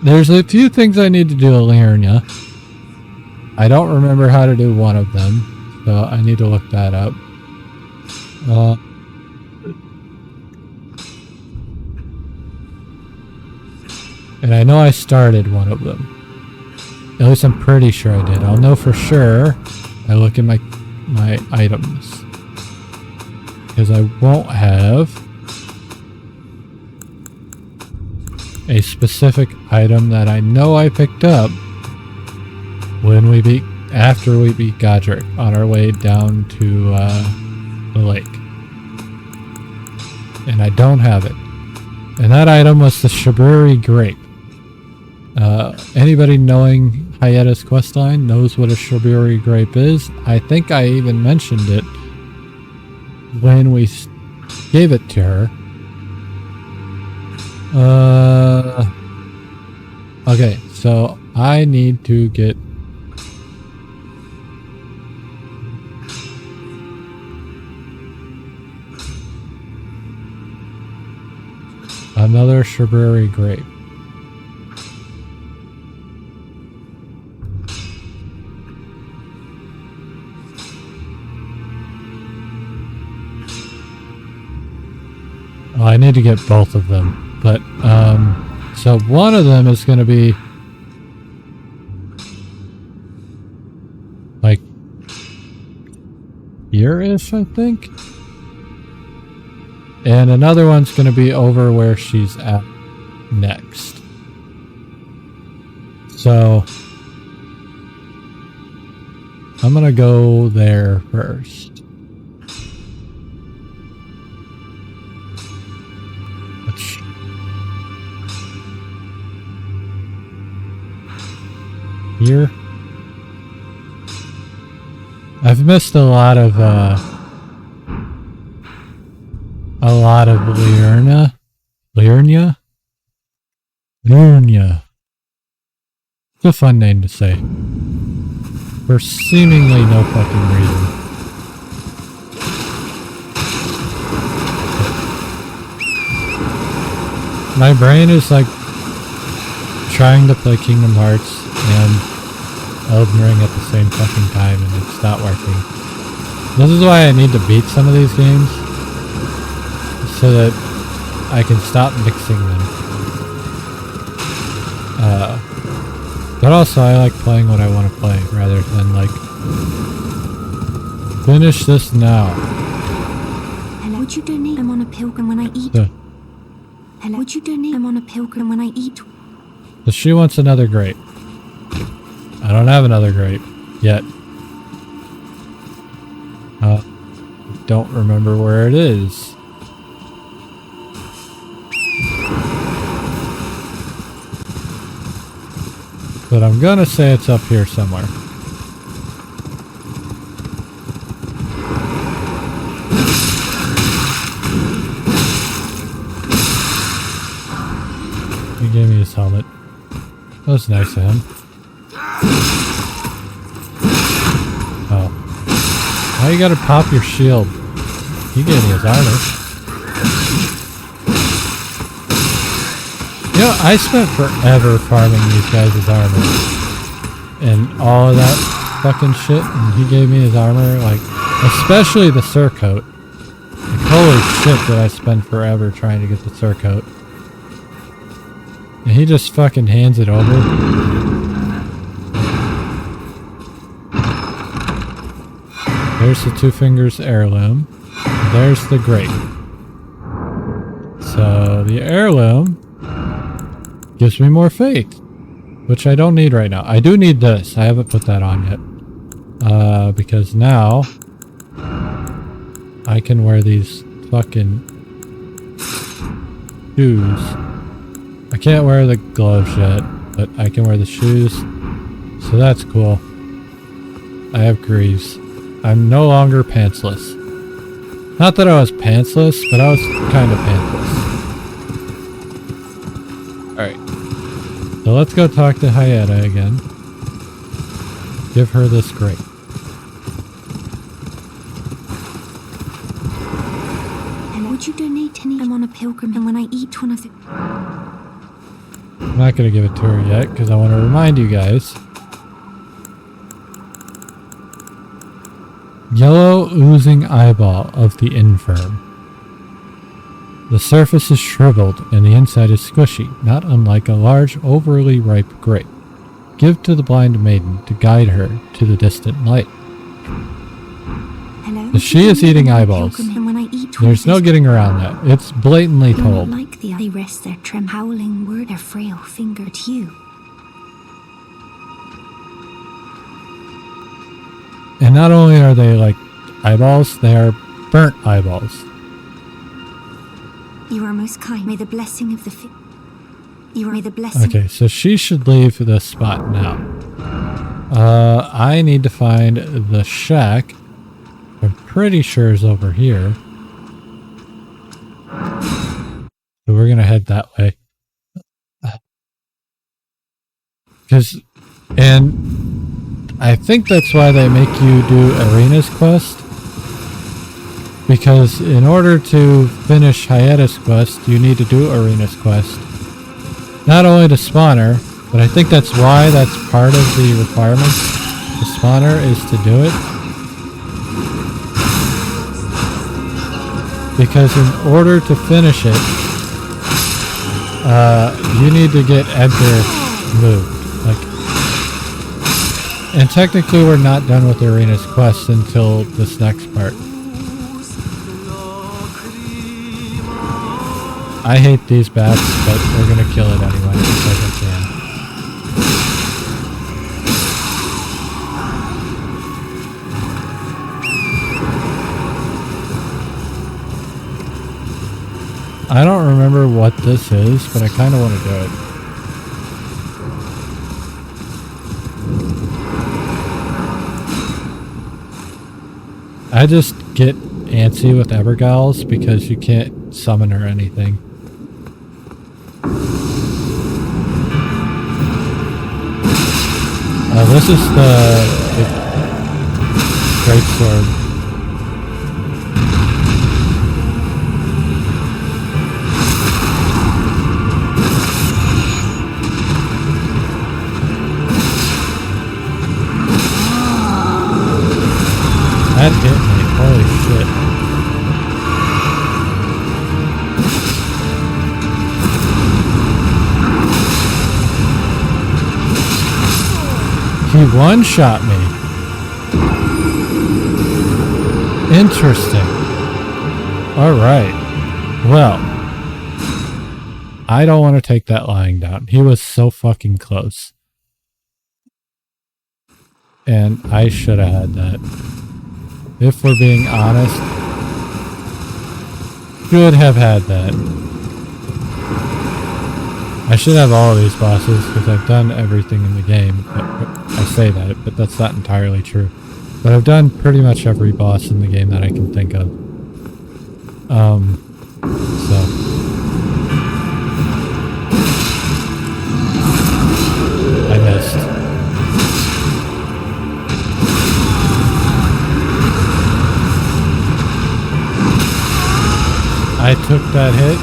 There's a few things I need to do in Liurnia. I don't remember how to do one of them, so I need to look that up. And I know I started one of them. At least I'm pretty sure I did. I'll know for sure. I look at my items. Because I won't have a specific item that I know I picked up after we beat Godric on our way down to the lake. And I don't have it. And that item was the Shaburi Grape. Anybody knowing Hayeda's questline knows what a Shaburi Grape is. I think I even mentioned it when we gave it to her. Okay, so I need to get another Shaburi Grape. Well, I need to get both of them, but so one of them is going to be like here-ish, I think. And another one's going to be over where she's at next. So I'm going to go there first. Here. I've missed a lot of Liurnia. It's a fun name to say. For seemingly no fucking reason. My brain is like trying to play Kingdom Hearts and Elden Ring at the same fucking time, and it's not working. This is why I need to beat some of these games, so that I can stop mixing them. But also I like playing what I want to play, rather than like, finish this now. Hello, would you donate? I'm on a pilgrim when I eat. Hello, would you donate? I'm on a pilgrim when I eat. So she wants another grape. I don't have another grape yet. Don't remember where it is. But I'm gonna say it's up here somewhere. He gave me his helmet. That was nice of him. Oh. Now you gotta pop your shield. He gave me his armor. You know, I spent forever farming these guys' armor. And all of that fucking shit, and he gave me his armor, like, especially the surcoat. Like, holy shit did I spend forever trying to get the surcoat. And he just fucking hands it over. There's the Two Fingers heirloom. There's the grape. So the heirloom gives me more faith, which I don't need right now. I do need this. I haven't put that on yet. Because now I can wear these fucking shoes. I can't wear the gloves yet, but I can wear the shoes. So that's cool. I have greaves. I'm no longer pantsless. Not that I was pantsless, but I was kind of pantsless. Alright. So let's go talk to Hyetta again. Give her this grape. And would you donate any? I'm on a pilgrim, and when I eat one of the... I'm not going to give it to her yet, because I want to remind you guys. Yellow oozing eyeball of the infirm. The surface is shriveled and the inside is squishy, not unlike a large, overly ripe grape. Give to the blind maiden to guide her to the distant light. Hello? She is eating eyeballs. There's no getting around that. It's blatantly told. Like they rest their trim howling word, their frail finger at you. And not only are they like eyeballs, they are burnt eyeballs. You are most kind. May the blessing of the may the blessing. Okay, so she should leave the spot now. I need to find the shack. I'm pretty sure is over here. So we're gonna head that way. And I think that's why they make you do Arena's quest. Because in order to finish Hyetta's quest, you need to do Arena's quest. Not only to spawn her, but I think that's why that's part of the requirements. To spawn her is to do it. Because in order to finish it, you need to get Edgar moved. Like, And technically we're not done with the arena's quest until this next part. I hate these bats, but we're gonna kill it anyway because I can. I don't remember what this is, but I kind of want to do it. I just get antsy with Evergals because you can't summon or anything. This is the great sword. That hit me, holy shit. He one-shot me. Interesting. Alright. Well. I don't want to take that lying down. He was so fucking close. And I should have had that. If we're being honest. Should have had that. I should have all of these bosses because I've done everything in the game. I say that, but that's not entirely true. But I've done pretty much every boss in the game that I can think of. So. I missed. I took that hit.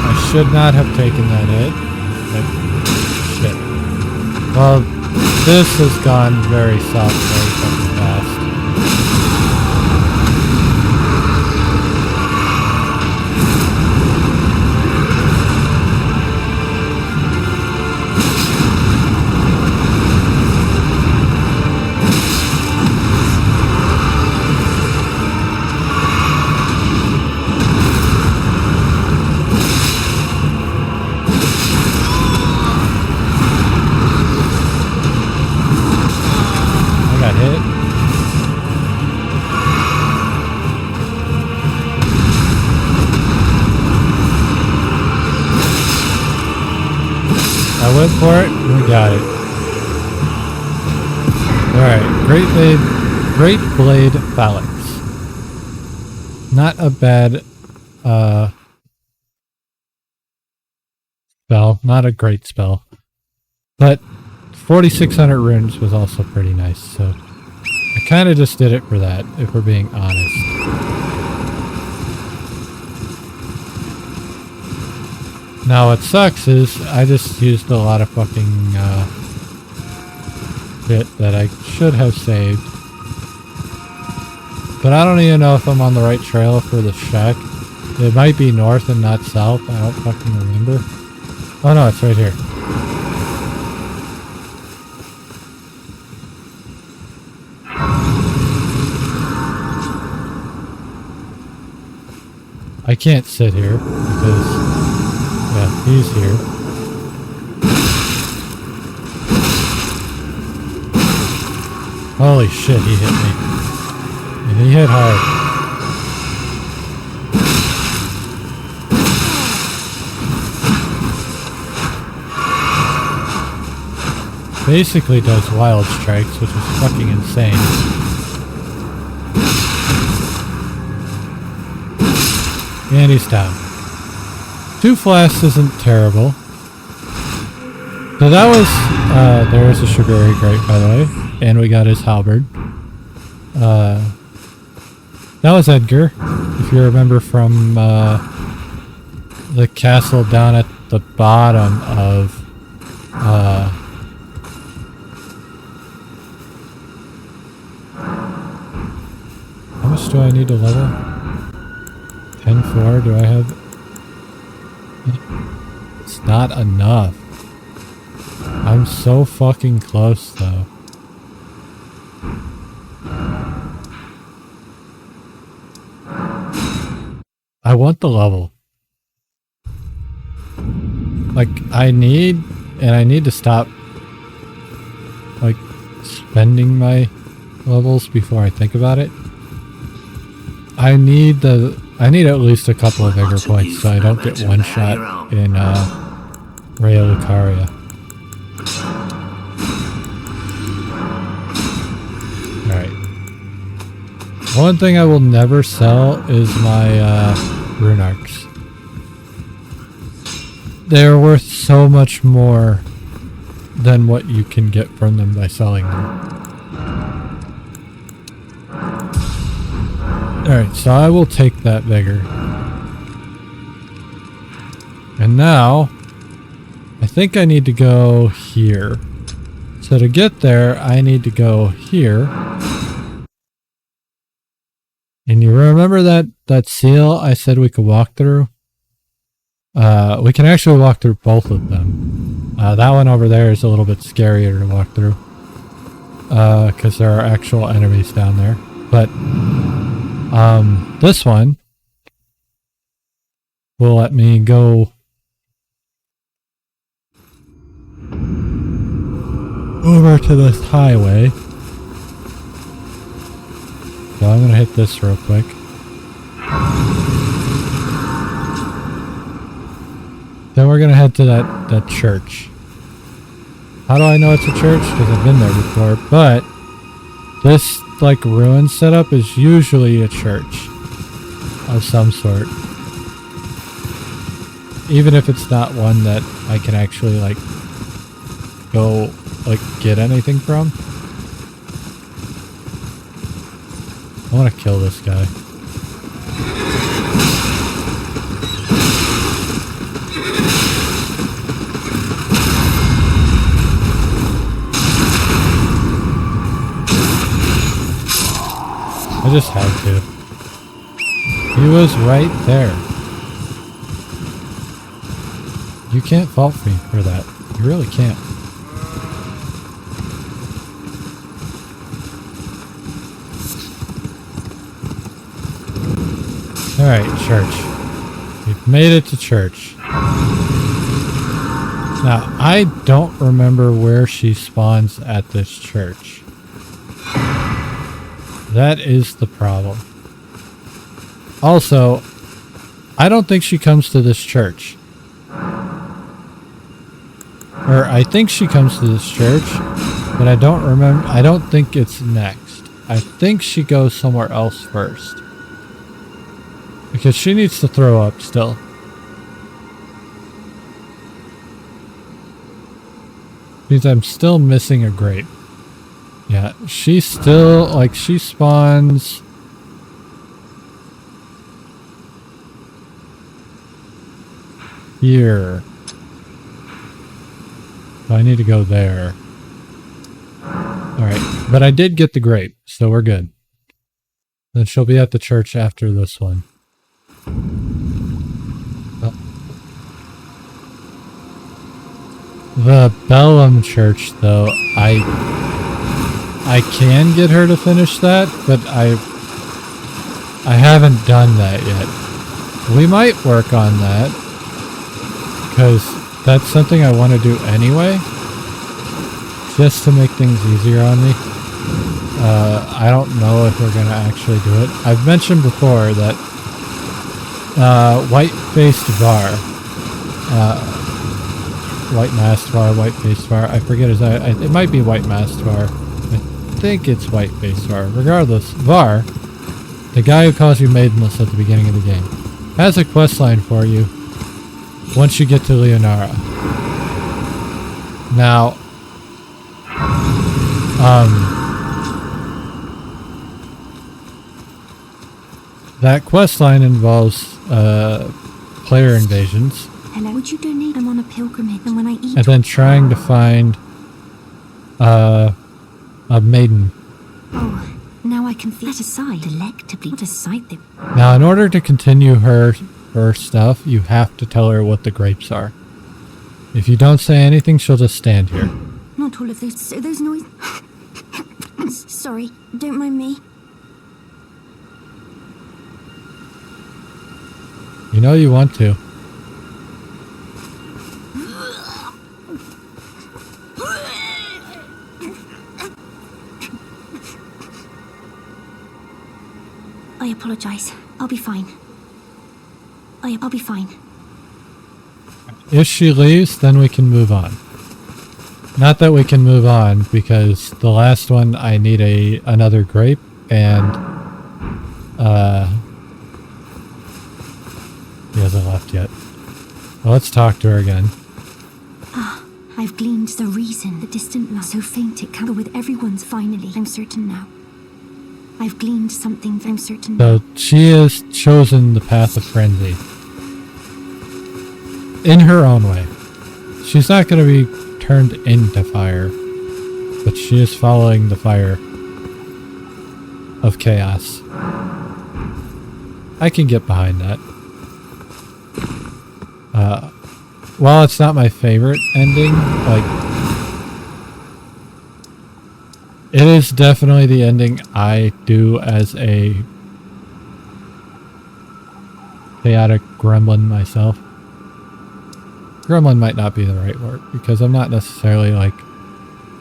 I should not have taken that hit. But shit. Well, this has gone very soft, very fucking fast. Went for it, and we got it. Alright, Great Blade Phalanx. Not a bad spell, not a great spell. But 4,600 runes was also pretty nice, so I kind of just did it for that, if we're being honest. Now what sucks is I just used a lot of fucking shit that I should have saved. But I don't even know if I'm on the right trail for the shack. It might be north and not south. I don't fucking remember. Oh no, it's right here. I can't sit here because... yeah, he's here. Holy shit, he hit me. And he hit hard. Basically does wild strikes, which is fucking insane. And he's down. 2 flasks isn't terrible. So that was, there was a Sugary Grape, by the way. And we got his halberd. That was Edgar, if you remember from the castle down at the bottom of how much do I need to level? 10-4, do I have? It's not enough. I'm so fucking close, though. I want the level. Like, I need to stop, like, spending my levels before I think about it. I need at least a couple of vigor points so I don't get one shot in Raya Lucaria. Alright. One thing I will never sell is my rune arcs. They're worth so much more than what you can get from them by selling them. Alright, so I will take that vigor. And now, I think I need to go here. So to get there, I need to go here. And you remember that seal I said we could walk through? We can actually walk through both of them. That one over there is a little bit scarier to walk through. Because there are actual enemies down there. But this one will let me go over to this highway. So I'm gonna hit this real quick. Then we're gonna head to that church. How do I know it's a church? Because I've been there before, but this like ruin setup is usually a church of some sort. Even if it's not one that I can actually like go like get anything from. I want to kill this guy. I just had to. He was right there. You can't fault me for that. You really can't. Alright, church. We've made it to church. Now, I don't remember where she spawns at this church. That is the problem. Also, I don't think she comes to this church. Or I think she comes to this church, but I don't remember. I don't think it's next. I think she goes somewhere else first. Because she needs to throw up still. Means I'm still missing a grape. Yeah, she's still, like, she spawns here. So I need to go there. Alright, but I did get the grape, so we're good. Then she'll be at the church after this one. Oh. The Bellum Church, though, I can get her to finish that, but I haven't done that yet. We might work on that, because that's something I want to do anyway, just to make things easier on me. I don't know if we're going to actually do it. I've mentioned before that white-faced Var, white-masked Var, white-faced Var, I forget his name. It might be white-masked Var. I think it's white-faced Var. Regardless, Var, the guy who calls you maidenless at the beginning of the game, has a quest line for you once you get to Leonara. Now, that quest line involves player invasions. Hello, would you donate? I'm on a pilgrimage, and when I eat, and then trying to find a maiden. oh, now I can feel that aside. Delectably, what a sight they. Now, in order to continue her stuff, you have to tell her what the grapes are. If you don't say anything, she'll just stand here. Not all of those. So those noise. Sorry, don't mind me. You know you want to. I apologize. I'll be fine. I'll be fine. If she leaves, then we can move on. Not that we can move on, because the last one I need another grape, and he hasn't left yet. Well, let's talk to her again. I've gleaned the reason the distant love so faint it can go with everyone's finally. I'm certain now. I've gleaned something I'm certain now. So she has chosen the path of frenzy. In her own way. She's not going to be turned into fire, but she is following the fire of chaos. I can get behind that. While it's not my favorite ending, like, it is definitely the ending I do as a chaotic gremlin myself. Gremlin might not be the right word, because I'm not necessarily like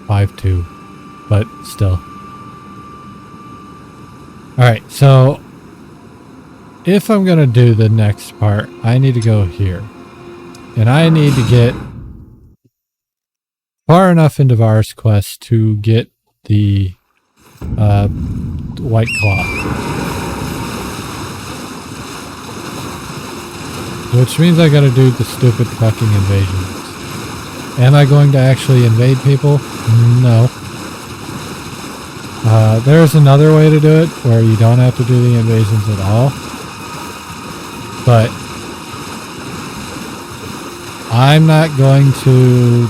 5'2", but still. Alright, so if I'm gonna do the next part, I need to go here. And I need to get far enough into Var's quest to get the white claw. Which means I gotta do the stupid fucking invasions. Am I going to actually invade people? No. There's another way to do it, where you don't have to do the invasions at all. But I'm not going to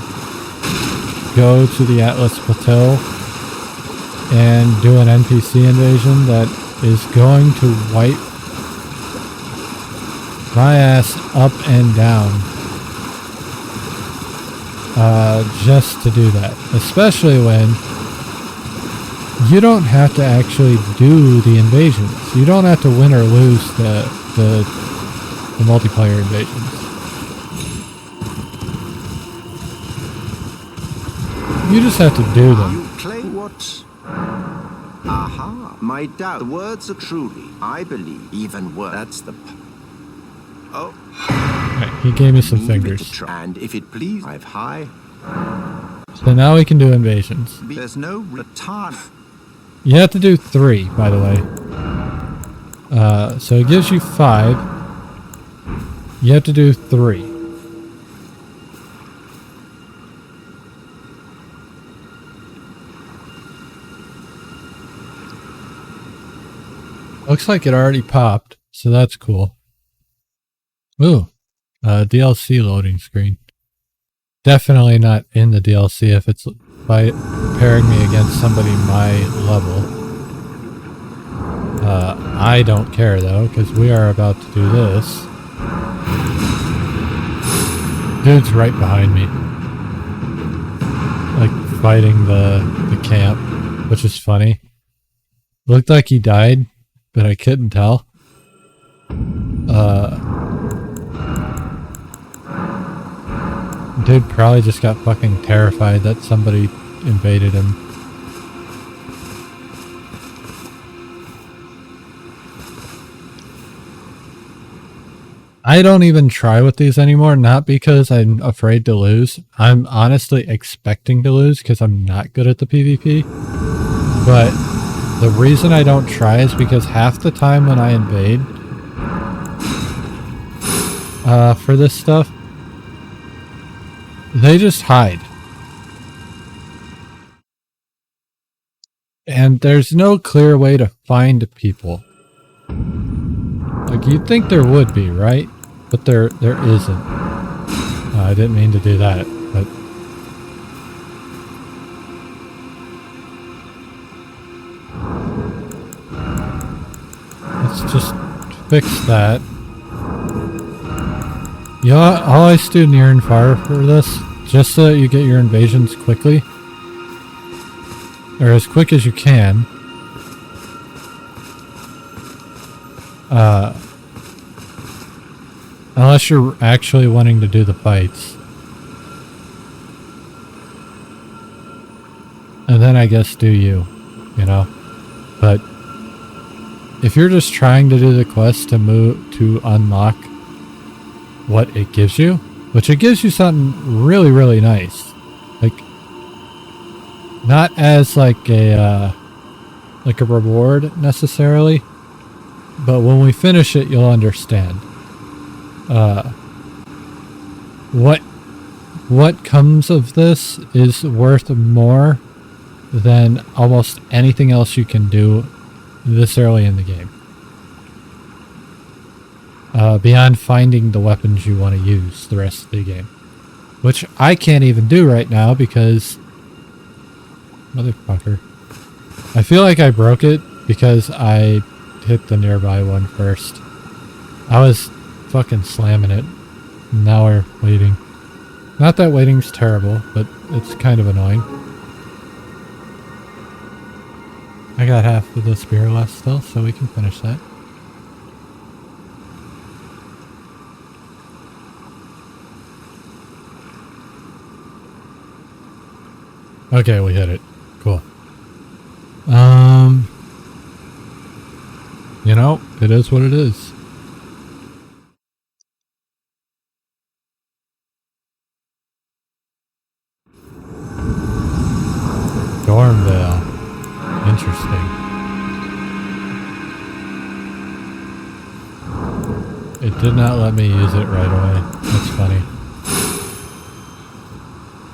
go to the Atlas Plateau and do an NPC invasion that is going to wipe my ass up and down just to do that. Especially when you don't have to actually do the invasions. You don't have to win or lose the multiplayer invasions. You just have to do them. You claim what? Aha, my doubt. The words are truly, I believe, even worse. That's the... Oh. Right, he gave me some fingers. And if it please, I've high. So now we can do invasions. There's no return. You have to do 3, by the way. So it gives you 5. You have to do 3. Looks like it already popped, so that's cool. Ooh, DLC loading screen. Definitely not in the DLC if it's by pairing me against somebody my level. I don't care though, because we are about to do this. Dude's right behind me. Like fighting the camp, which is funny. Looked like he died, but I couldn't tell. Dude probably just got fucking terrified that somebody invaded him. I don't even try with these anymore, not because I'm afraid to lose. I'm honestly expecting to lose because I'm not good at the PvP. But the reason I don't try is because half the time when I invade for this stuff, they just hide. And there's no clear way to find people. Like, you'd think there would be, right? But there isn't. I didn't mean to do that, but... let's just fix that. You always do near and far for this, just so that you get your invasions quickly. Or as quick as you can. Unless you're actually wanting to do the fights. And then I guess do you know. But if you're just trying to do the quest to unlock what it gives you, which it gives you something really, really nice. Like, not as like a reward necessarily, but when we finish it, you'll understand. What comes of this is worth more than almost anything else you can do this early in the game. Beyond finding the weapons you want to use the rest of the game. Which I can't even do right now because... Motherfucker. I feel like I broke it because I hit the nearby one first. I was fucking slamming it. Now we're waiting. Not that waiting's terrible, but it's kind of annoying. I got half of the spear left still, so we can finish that. Okay, we hit it. Cool. You know, it is what it is. Dormvale. Interesting. It did not let me use it right away. That's funny.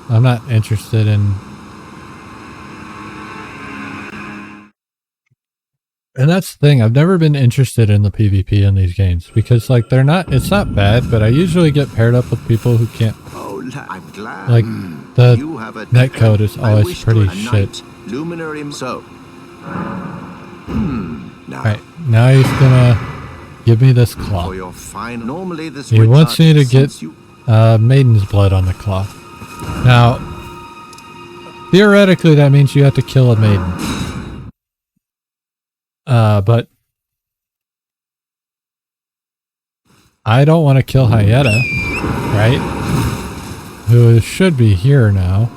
I'm not interested in... And that's the thing, I've never been interested in the PvP in these games because like it's not bad, but I usually get paired up with people who can't. Oh, I'm glad. Like the You have a netcode is I always wish pretty to a shit. knight, luminary so. Now Right, now he's gonna give me this claw. for your fine. Normally this He would wants not, me to get since you maiden's blood on the claw. Now, theoretically that means you have to kill a maiden. But I don't want to kill Hyetta, right? Who should be here now.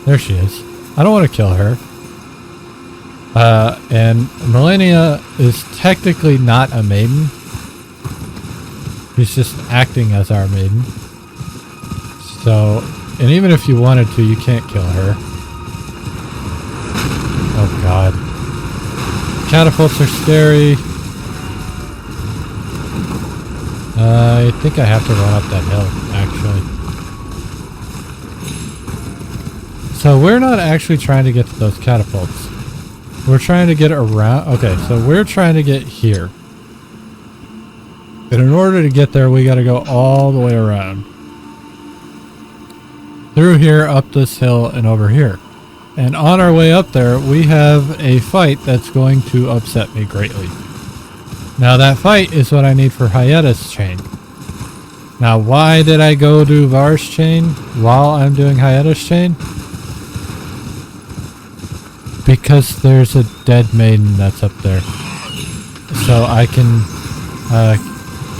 There she is. I don't want to kill her. And Millennia is technically not a maiden. She's just acting as our maiden. So, and even if you wanted to, you can't kill her. Oh god. Catapults are scary. I think I have to run up that hill, actually. So we're not actually trying to get to those catapults. We're trying to get around. Okay, so we're trying to get here. And in order to get there, we gotta go all the way around. Through here, up this hill, and over here. And on our way up there, we have a fight that's going to upset me greatly. Now that fight is what I need for Hyetta's chain. Now why did I go do Var's chain while I'm doing Hyetta's chain? Because there's a dead maiden that's up there. So I can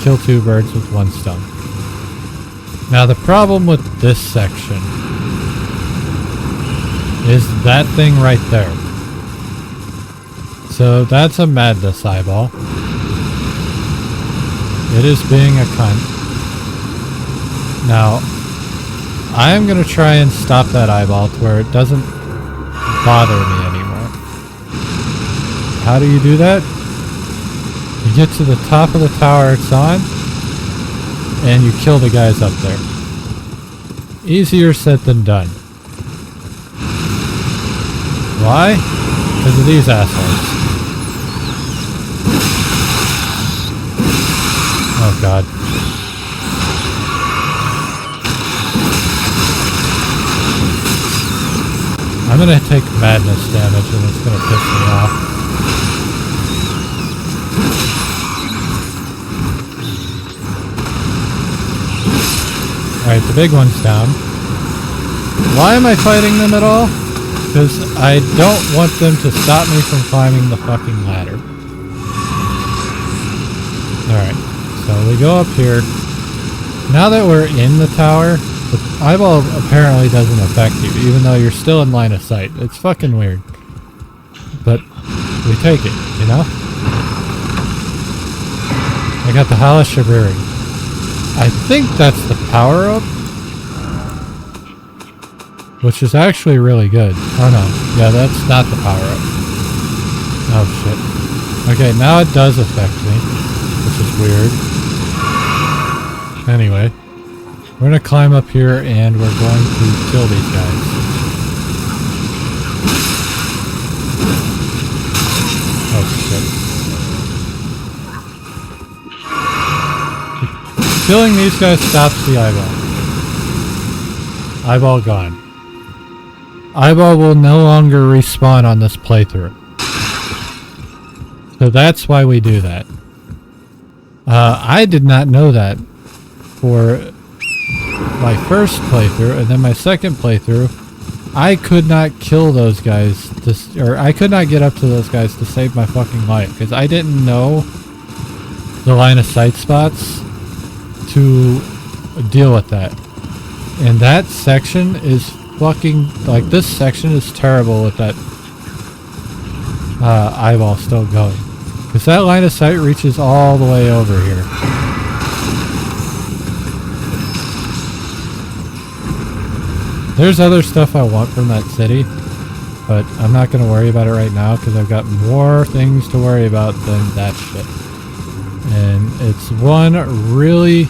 kill two birds with one stone. Now the problem with this section is that thing right there. So that's a madness eyeball. It is being a cunt. Now, I am going to try and stop that eyeball to where it doesn't bother me anymore. How do you do that? You get to the top of the tower it's on, and you kill the guys up there. Easier said than done. Why? Because of these assholes. Oh god. I'm gonna take madness damage and it's gonna piss me off. Alright, the big one's down. Why am I fighting them at all? Because I don't want them to stop me from climbing the fucking ladder. Alright, so we go up here. Now that we're in the tower, the eyeball apparently doesn't affect you, even though you're still in line of sight. It's fucking weird. But we take it, you know? I got the Hellish Shabriri. I think that's the power-up, which is actually really good. Oh no, yeah, that's not the power-up. Oh shit. Okay, now it does affect me, which is weird. Anyway, we're gonna climb up here and we're going to kill these guys. Oh shit. Killing these guys stops the eyeball. Eyeball gone. Eyeball will no longer respawn on this playthrough. So that's why we do that. I did not know that for my first playthrough, and then my second playthrough, I could not kill those guys, or I could not get up to those guys to save my fucking life, because I didn't know the line of sight spots to deal with that. And that section is fucking, like, this section is terrible with that eyeball still going. Because that line of sight reaches all the way over here. There's other stuff I want from that city, but I'm not going to worry about it right now because I've got more things to worry about than that shit. And it's one really,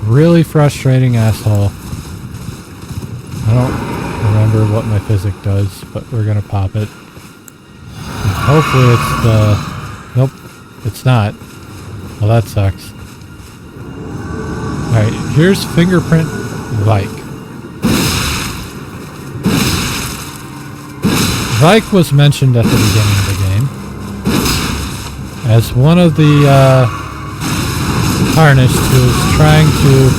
really frustrating asshole. I don't remember what my physic does, but we're going to pop it. And hopefully it's the... Nope, it's not. Well, that sucks. Alright, here's Fingerprint Vike. Vike was mentioned at the beginning of the game as one of the Tarnished who is trying to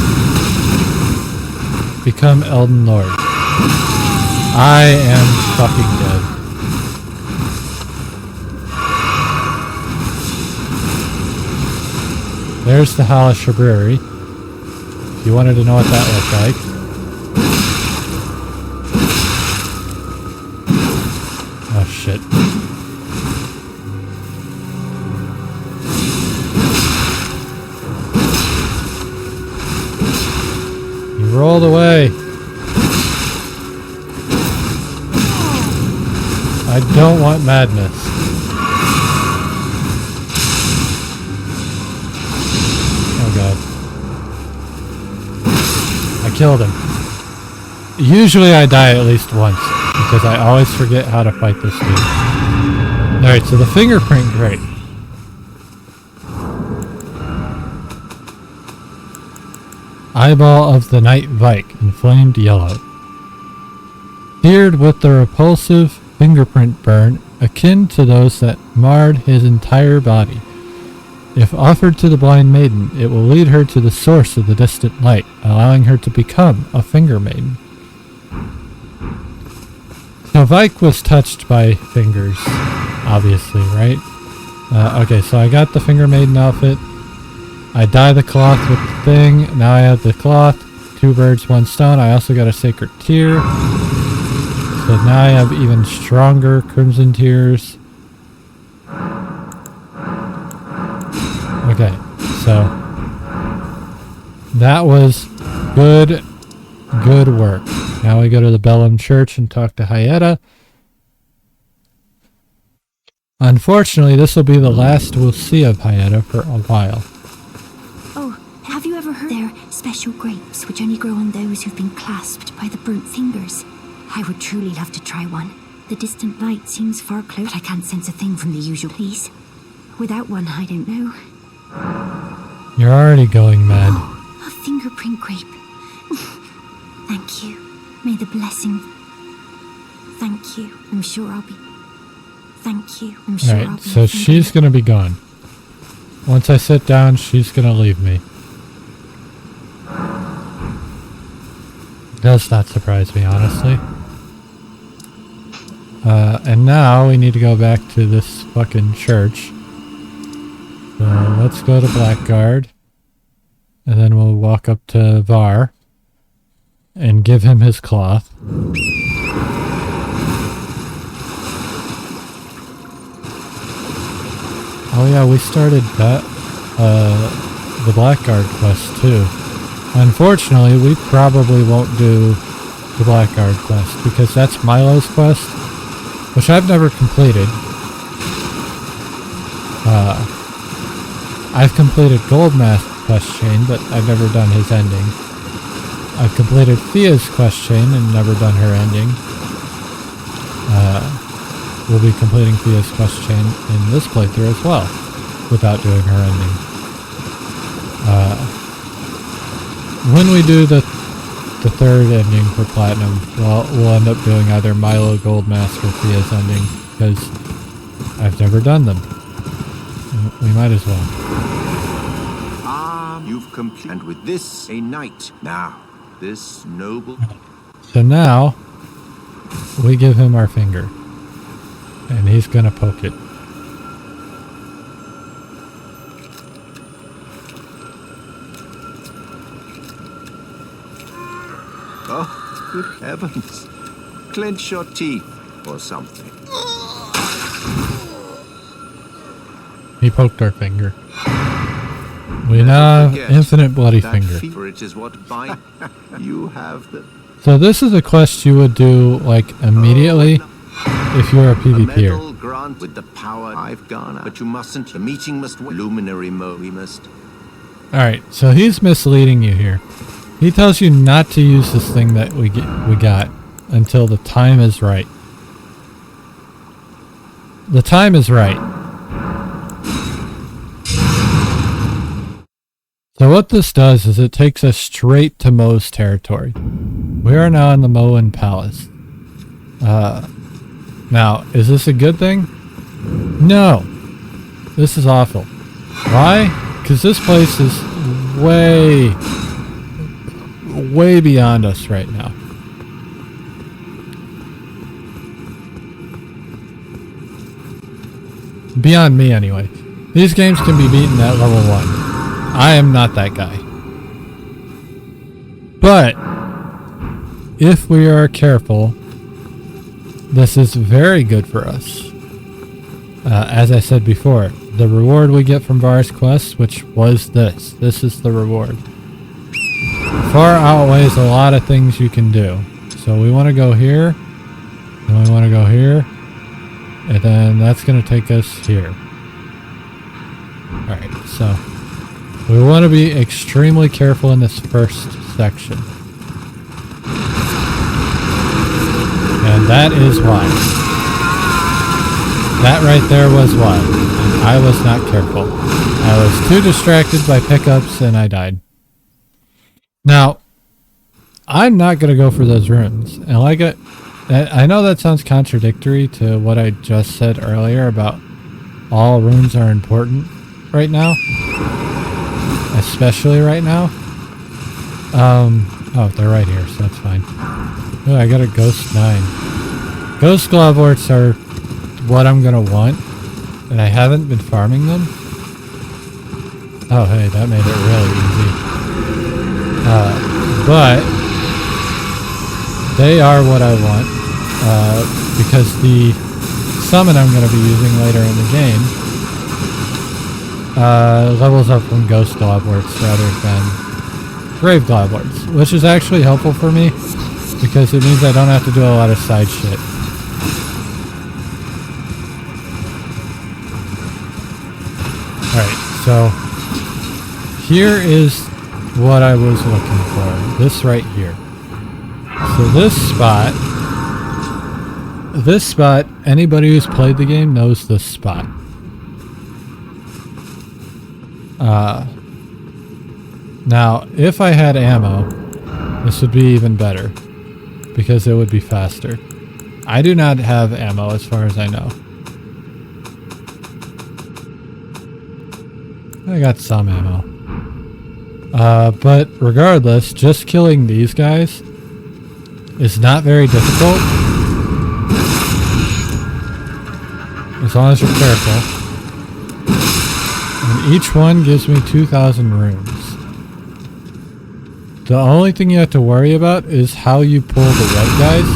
become Elden Lord. I am fucking dead. There's the Hellish Shabriri. If you wanted to know what that looked like. Oh shit. You rolled away. I don't want madness. Oh god. I killed him. Usually I die at least once, because I always forget how to fight this dude. Alright, so the fingerprint grape. Eyeball of the Night Vike, inflamed yellow. Seared with the repulsive fingerprint burn, akin to those that marred his entire body. If offered to the blind maiden, it will lead her to the source of the distant light, allowing her to become a finger maiden. So Vike was touched by fingers, obviously, right? Okay, so I got the finger maiden outfit. I dye the cloth with the thing. Now I have the cloth. 2 birds, 1 stone. I also got a sacred tear. So now I have even stronger crimson tears. Okay, so that was good work. Now we go to the Bellum Church and talk to Hyetta. Unfortunately, this will be the last we'll see of Hyetta for a while. Oh, have you ever heard there are special grapes which only grow on those who've been clasped by the burnt fingers? I would truly love to try one. The distant light seems far close, but I can't sense a thing from the usual. Please. Without one, I don't know. You're already going mad. Oh, a fingerprint grape. Thank you. May the blessing... Thank you. I'm sure I'll be... Thank you. I'm sure I'll be... Alright, so she's gonna be gone. Once I sit down, she's gonna leave me. Does not surprise me, honestly. And now we need to go back to this fucking church. So let's go to Blackguard. And then we'll walk up to Var. And give him his cloth. Oh yeah, we started that, the Blackguard quest too. Unfortunately, we probably won't do the Blackguard quest because that's Milo's quest, which I've never completed. I've completed Goldmask's quest chain, but I've never done his ending. I've completed Thea's quest chain and never done her ending. We'll be completing Thea's quest chain in this playthrough as well, without doing her ending. When we do the third ending for Platinum, well, we'll end up doing either Milo, Goldmask, or Thea's ending, because I've never done them. We might as well. You've completed, and with this, a knight. Now, this noble... So now, we give him our finger. And he's gonna poke it. Oh, good heavens. Clench your teeth or something. He poked our finger. We now have infinite bloody finger. For it is what binds. You have the... So this is a quest you would do, like, immediately if you're a PvPer. Grant with the power I've garnered. But you mustn't. The meeting must wait. Luminary mode, we must. Alright, so he's misleading you here. He tells you not to use this thing that we got until the time is right. The time is right. So what this does is it takes us straight to Mo's territory. We are now in the Moan Palace. Now, is this a good thing? No. This is awful. Why? Because this place is way beyond us right now. Beyond me, anyway. These games can be beaten at level 1. I am not that guy. But, if we are careful, this is very good for us. As I said before, the reward we get from Var's quest, which was this. This is the reward. Far outweighs a lot of things you can do. So we want to go here, and we want to go here, and then that's going to take us here. Alright, so we want to be extremely careful in this first section. And that is why. That right there was why. And I was not careful. I was too distracted by pickups and I died. Now, I'm not going to go for those runes. And I know that sounds contradictory to what I just said earlier about all runes are important right now. Especially right now. Oh, they're right here, so that's fine. Oh, I got a Ghost 9. Ghost Gloveworts are what I'm gonna want, and I haven't been farming them. Oh, hey, that made it really easy. But they are what I want, because the summon I'm gonna be using later in the game levels up from Ghost Gloveworts rather than Grave Gloveworts, which is actually helpful for me because it means I don't have to do a lot of side shit. Alright, so here is what I was looking for. This right here. So this spot, anybody who's played the game knows this spot. Now, if I had ammo, this would be even better, because it would be faster. I do not have ammo as far as I know. I got some ammo. But regardless, just killing these guys is not very difficult. As long as you're careful. And each one gives me 2,000 runes. The only thing you have to worry about is how you pull the red guys.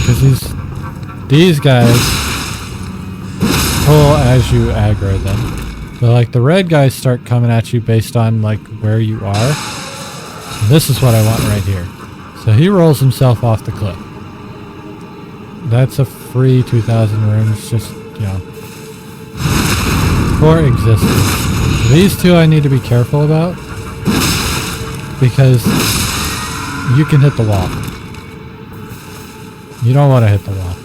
Because these guys pull as you aggro them. So like the red guys start coming at you based on like where you are. And this is what I want right here. So he rolls himself off the cliff. That's a free 2,000 runes, just, you know, for existence. These two I need to be careful about because you can hit the wall. You don't want to hit the wall.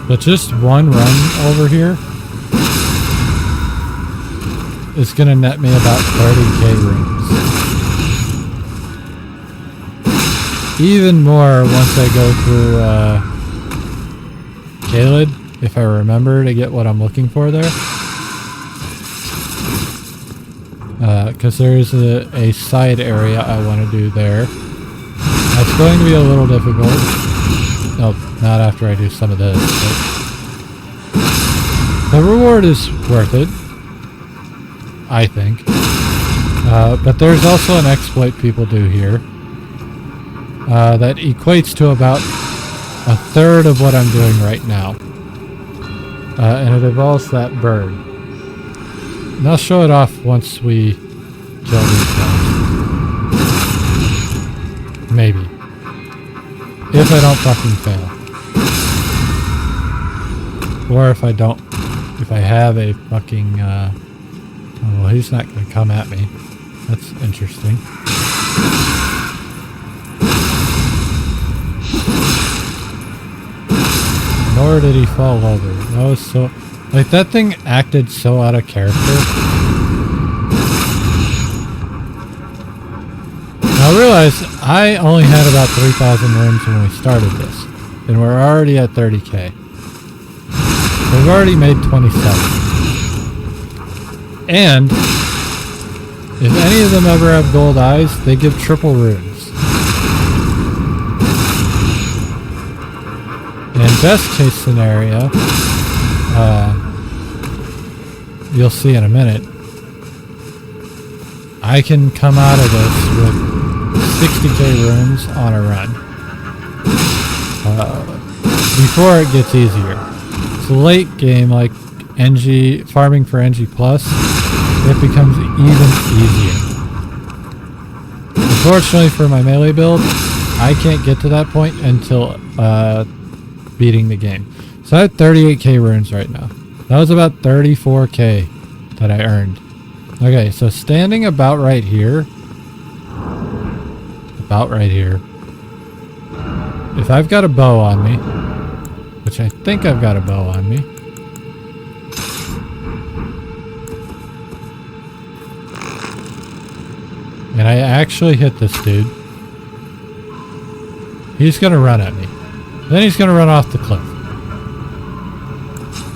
But just one run over here is going to net me about 30k runes. Even more once I go through Caelid, if I remember to get what I'm looking for there. Because there's a side area I want to do there. That's going to be a little difficult. No, not after I do some of this. But the reward is worth it, I think. But there's also an exploit people do here. That equates to about a third of what I'm doing right now. And it involves that bird. And I'll show it off once we kill these guys. Maybe. If I don't fucking fail. Or if I don't... If I have a fucking... oh, well, he's not going to come at me. That's interesting. Nor did he fall over. That was so... Like, that thing acted so out of character. Now realize, I only had about 3,000 runes when we started this. And we're already at 30k. We've already made 27. And, if any of them ever have gold eyes, they give triple runes. And best case scenario, you'll see in a minute, I can come out of this with 60k runes on a run. Before it gets easier. So late game, like NG, farming for NG+, it becomes even easier. Unfortunately for my melee build, I can't get to that point until beating the game. So I have 38k runes right now. That was about 34k that I earned. Okay, so standing about right here. If I've got a bow on me, which I think I've got a bow on me. And I actually hit this dude. He's gonna run at me. Then he's gonna run off the cliff.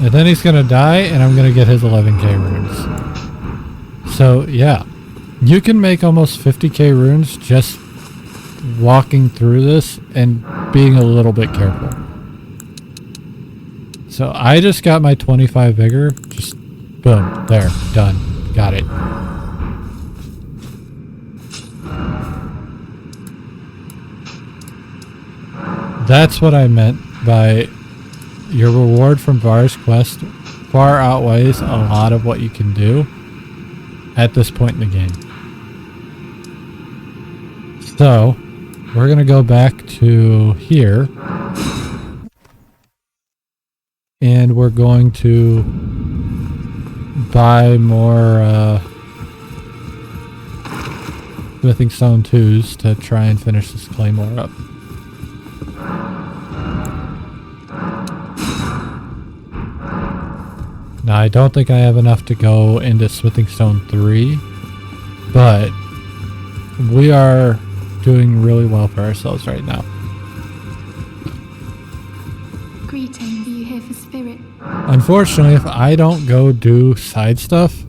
And then he's gonna die, and I'm gonna get his 11k runes. So, yeah. You can make almost 50k runes just walking through this and being a little bit careful. So, I just got my 25 vigor. Just, boom. There. Done. Got it. That's what I meant by your reward from Var's quest far outweighs a lot of what you can do at this point in the game. So, we're going to go back to here. And we're going to buy more smithing stone 2s to try and finish this claymore up. Now, I don't think I have enough to go into Smithing Stone 3, but we are doing really well for ourselves right now. Greetings, are you here for spirit? Unfortunately, if I don't go do side stuff,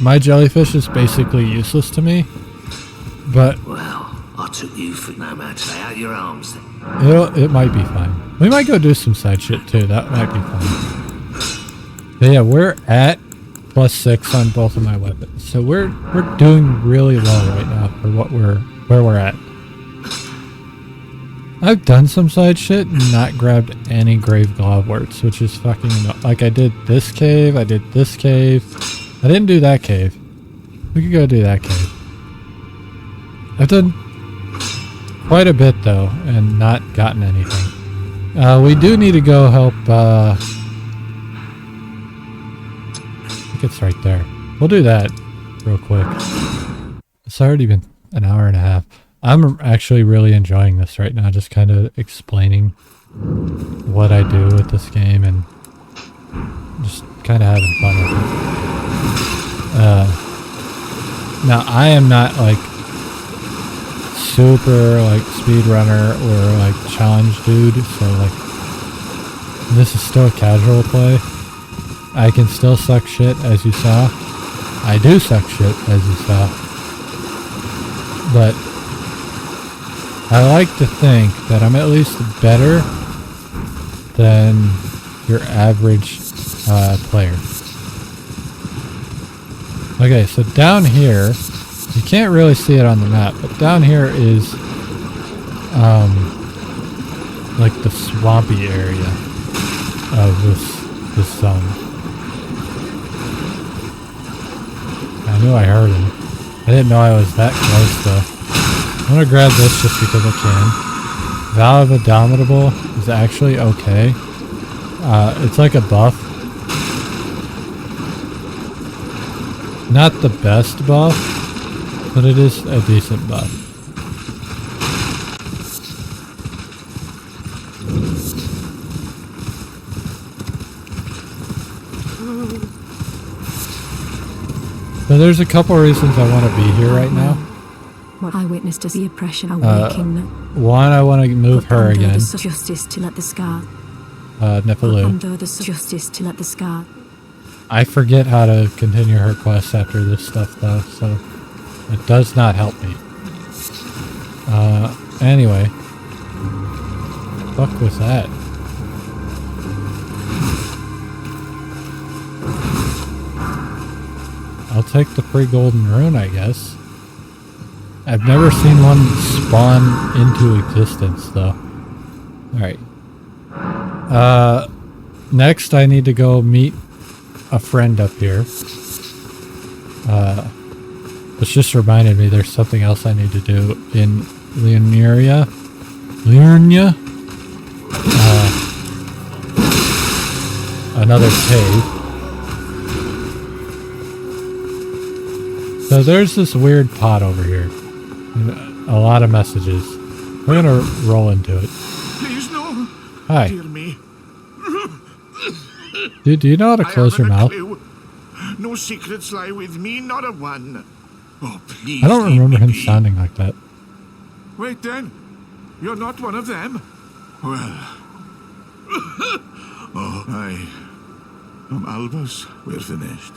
my jellyfish is basically useless to me, but Well, I took you for no matter. Lay out your arms then. it might be fine. We might go do some side shit too. That might be fun. But yeah, we're at +6 on both of my weapons, so we're doing really well right now for where we're at. I've done some side shit and not grabbed any grave globworts, which is fucking like I did this cave, I did this cave. I didn't do that cave. We could go do that cave. I've done quite a bit though and not gotten anything. We do need to go help I think it's right there. We'll do that real quick. It's already been an hour and a half. I'm actually really enjoying this right now, just kind of explaining what I do with this game and just kind of having fun with it. Now I am not like super like speedrunner or like challenge dude, so like this is still a casual play. I can still suck shit, as you saw. I do suck shit, as you saw. But I like to think that I'm at least better than your average player. Okay, so down here, you can't really see it on the map, but down here is like the swampy area of this zone. I knew I heard him. I didn't know I was that close though. I'm gonna grab this just because I can. Vow of Indomitable is actually okay. It's like a buff. Not the best buff, but it is a decent buff. So there's a couple reasons I want to be here right now. What I witnessed is the oppression awakening. One, I want to move her again. Justice to let the scar. Nefalu. Under the justice to let the scar. I forget how to continue her quest after this stuff though, so it does not help me. Anyway. Fuck was that? I'll take the pre-golden rune, I guess. I've never seen one spawn into existence, though. Alright. Next I need to go meet a friend up here. Which just reminded me there's something else I need to do in Liurnia. Another cave. So there's this weird pot over here. A lot of messages. We're gonna roll into it. Please no. Hi. Dear me. Dude, do you know how to close your mouth? Clue. No secrets lie with me, not a one. Oh, please. I don't remember him sounding like that. Wait then. You're not one of them? Well. Oh, I'm Albus. We're finished.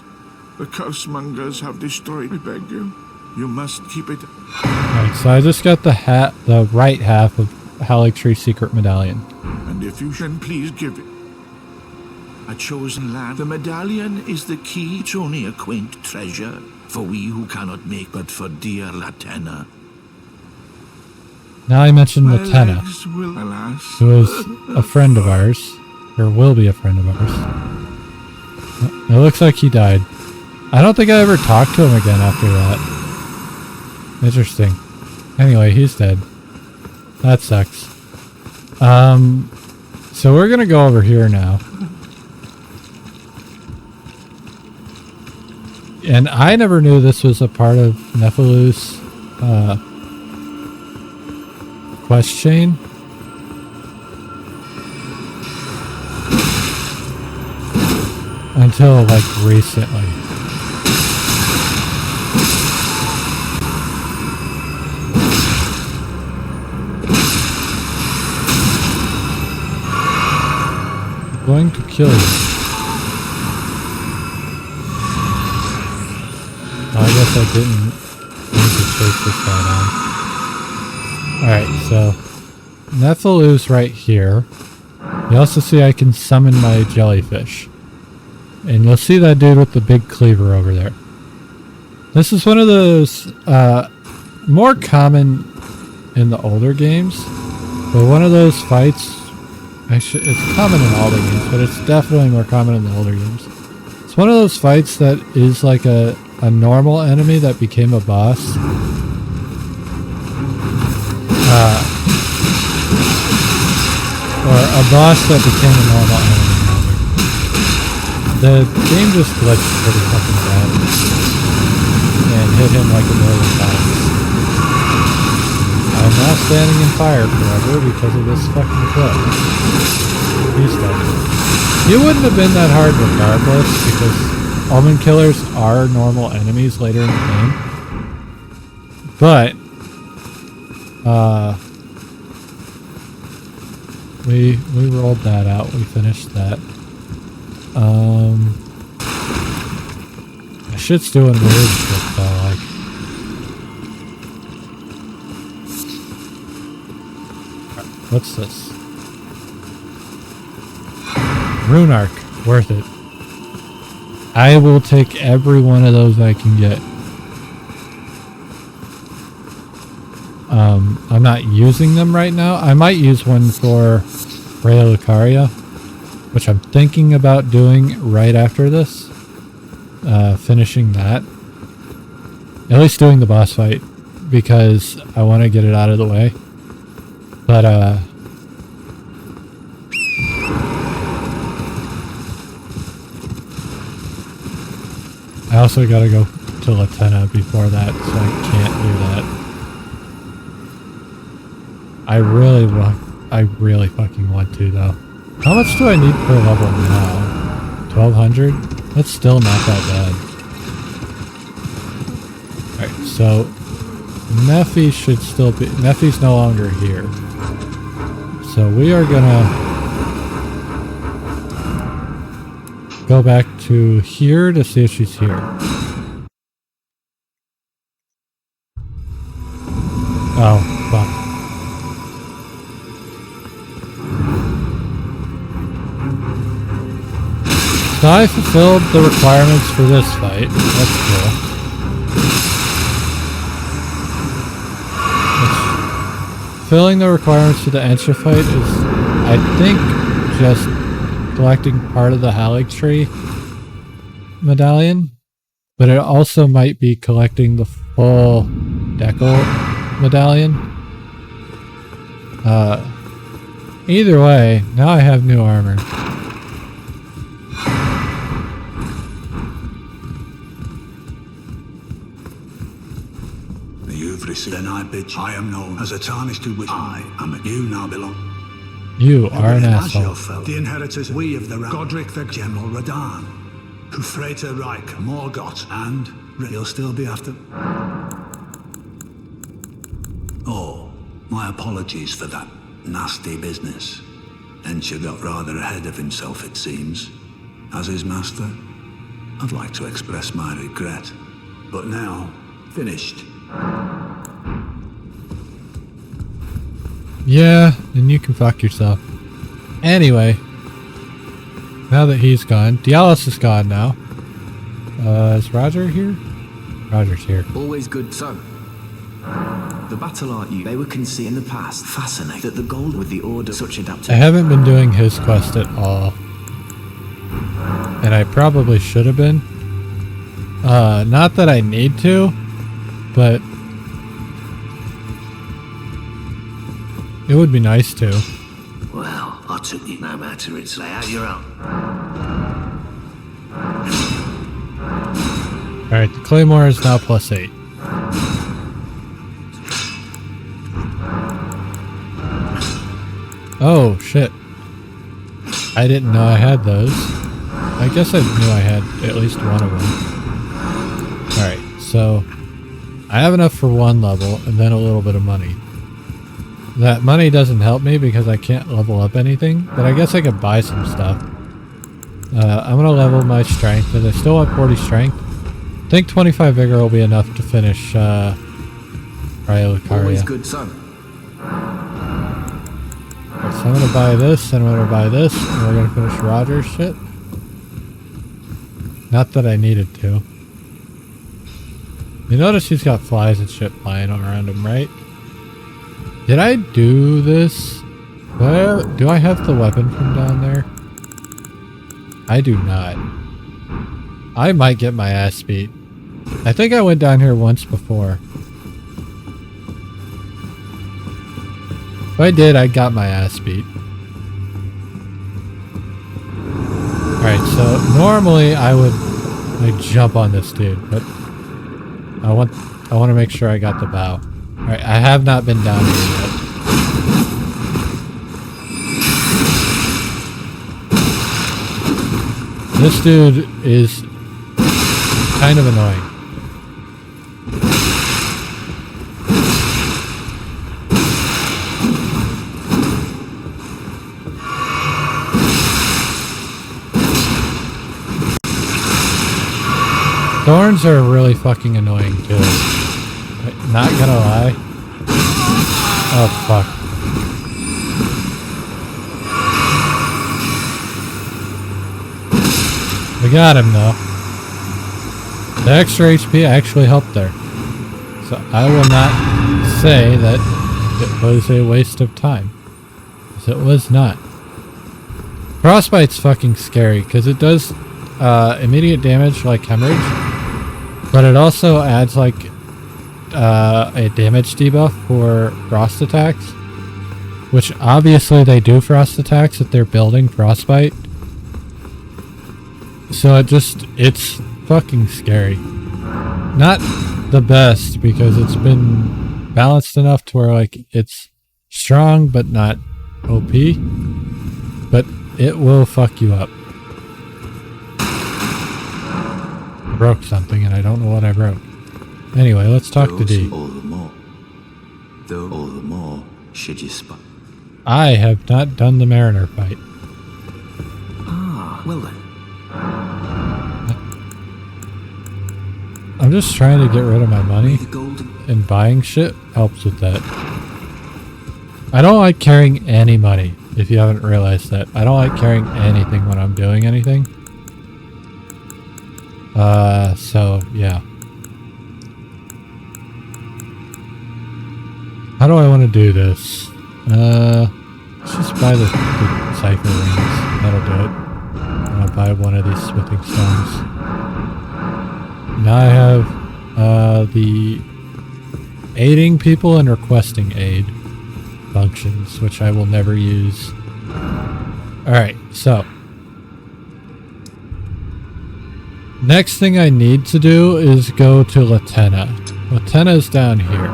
The cursemongers have destroyed. I beg you. You must keep it. Alright, so I just got the right half of Haligtree's secret medallion. And if you can please give it. A chosen land. The medallion is the key. It's only a quaint treasure for we who cannot make but for dear Latenna. Now I mentioned My Latenna, legs will, alas, who is a friend of ours, or will be a friend of ours. It looks like he died. I don't think I ever talked to him again after that. Interesting. Anyway, he's dead. That sucks. So we're gonna go over here now. And I never knew this was a part of Nefalu's quest chain. Until like recently. I'm going to kill you. guess I didn't need to chase this guy down. Alright, so Nephilu's right here. You also see I can summon my jellyfish. And you'll see that dude with the big cleaver over there. This is one of those more common in the older games. But one of those fights, actually, it's common in all the games, but it's definitely more common in the older games. It's one of those fights that is like a normal enemy that became a boss. Or a boss that became a normal enemy. The game just glitched pretty fucking bad. And hit him like a million times. I'm now standing in fire forever because of this fucking clip. He's dead. It wouldn't have been that hard regardless, because Omen Killers are normal enemies later in the game. But, we rolled that out, we finished that. The shit's doing weird shit though, like. What's this? Rune Arc, worth it. I will take every one of those I can get. I'm not using them right now. I might use one for Raya Lucaria, which I'm thinking about doing right after this. Finishing that. At least doing the boss fight, because I want to get it out of the way. But, I also gotta go to Latenna before that, so I can't do that. I really fucking want to, though. How much do I need per level now? 1200? That's still not that bad. Alright, so Nephi should still be... Nephi's no longer here. So we are gonna go back to here to see if she's here. Oh, fuck. So I fulfilled the requirements for this fight. That's cool. Fulfilling the requirements for the Ensha fight is, I think, just collecting part of the Haligtree medallion. But it also might be collecting the full Decal medallion. Either way, now I have new armor. You've received an bitch. I am known as a tarnished to which I am. You now belong. You are an asshole. The inheritors, we of the Godric the General Radan, who Freita Reich, Morgoth, and he'll still be after. Oh, my apologies for that nasty business. Ensha got rather ahead of himself, it seems. As his master, I'd like to express my regret. But now, finished. Yeah, and you can fuck yourself. Anyway, now that he's gone, Dialos is gone now. Is Roger here? Roger's here. Always good. So, the battle art they were conceived in the past. Fascinating that the gold with the order such adaptation. I haven't been doing his quest at all. And I probably should have been. Not that I need to, but it would be nice to. Well, I took you no matter it's lay out your own. Alright, the Claymore is now +8. Oh, shit. I didn't know I had those. I guess I knew I had at least one of them. Alright, so I have enough for one level and then a little bit of money. That money doesn't help me because I can't level up anything, but I guess I could buy some stuff. I'm gonna level my strength because I still have 40 strength. I think 25 vigor will be enough to finish Always Lucaria. good, son. Right, so I'm gonna buy this, and I'm gonna buy this, and we're gonna finish Roger's shit. Not that I needed to. You notice he's got flies and shit flying around him, right? Did I do this? Where do I have the weapon from down there? I do not. I might get my ass beat. I think I went down here once before. If I did, I got my ass beat. Alright, so normally I would like jump on this dude, but I want to make sure I got the bow. Alright, I have not been down here yet. This dude is kind of annoying. Thorns are really fucking annoying too. Not gonna lie. Oh fuck. We got him though. The extra HP actually helped there. So I will not say that it was a waste of time. Because it was not. Frostbite's fucking scary because it does immediate damage like hemorrhage. But it also adds like a damage debuff for frost attacks. Which obviously they do frost attacks if they're building Frostbite. So it's fucking scary. Not the best because it's been balanced enough to where like it's strong but not OP. But it will fuck you up. I broke something and I don't know what I broke. Anyway, let's talk to D. All the more. Though all the more should you spot. I have not done the Mariner fight. Ah, well then. I'm just trying to get rid of my money, and buying shit helps with that. I don't like carrying any money, if you haven't realized that. I don't like carrying anything when I'm doing anything. So, yeah. How do I want to do this? Let's just buy the cipher rings. That'll do it. And I'll buy one of these smithing stones. Now I have the aiding people and requesting aid functions, which I will never use. Alright, so next thing I need to do is go to Latenna. Latenna is down here.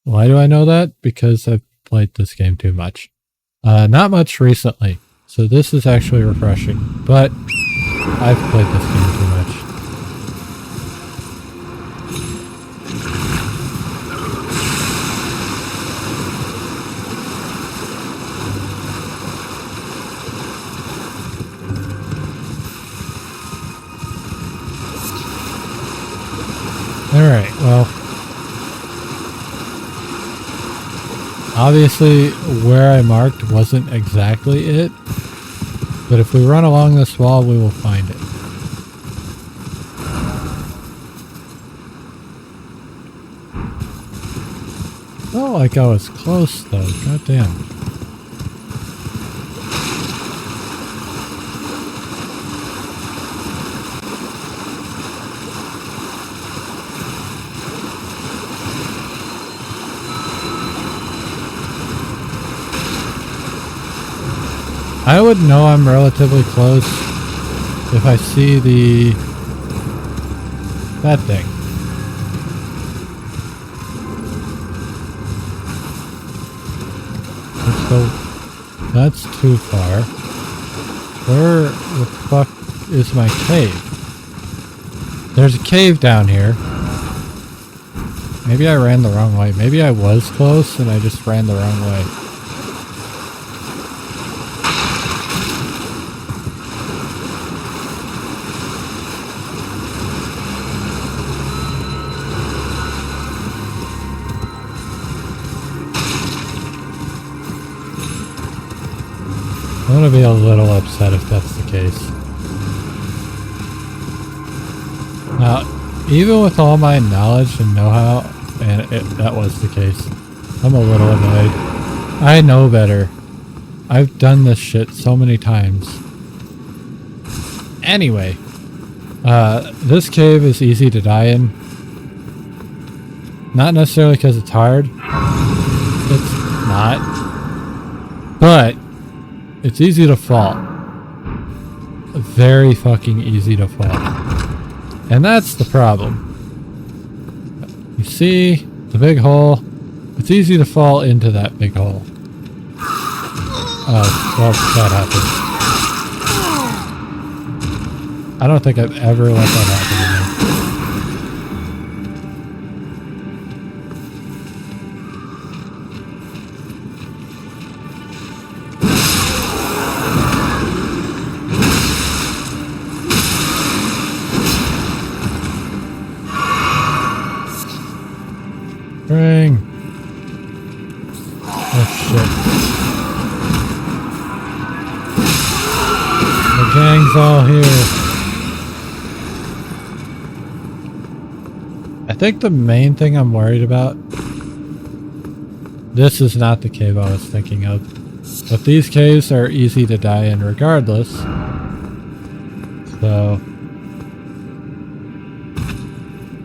Why do I know that? Because I've played this game too much. Not much recently, so this is actually refreshing, but I've played this game too much. Alright, well, obviously where I marked wasn't exactly it, but if we run along this wall we will find it. Oh, like I was close though, goddamn. I would know I'm relatively close if I see that thing. Let's go. That's too far. Where the fuck is my cave? There's a cave down here. Maybe I ran the wrong way. Maybe I was close and I just ran the wrong way. gonna be a little upset if that's the case. Now, even with all my knowledge and know-how, and that was the case, I'm a little annoyed. I know better. I've done this shit so many times. Anyway, this cave is easy to die in. Not necessarily because it's hard. It's not. But it's easy to fall. Very fucking easy to fall. And that's the problem. You see the big hole? It's easy to fall into that big hole. Oh, well, that happened. I don't think I've ever let that happen to me. Ring. Oh shit. The gang's all here. I think the main thing I'm worried about... This is not the cave I was thinking of. But these caves are easy to die in regardless. So...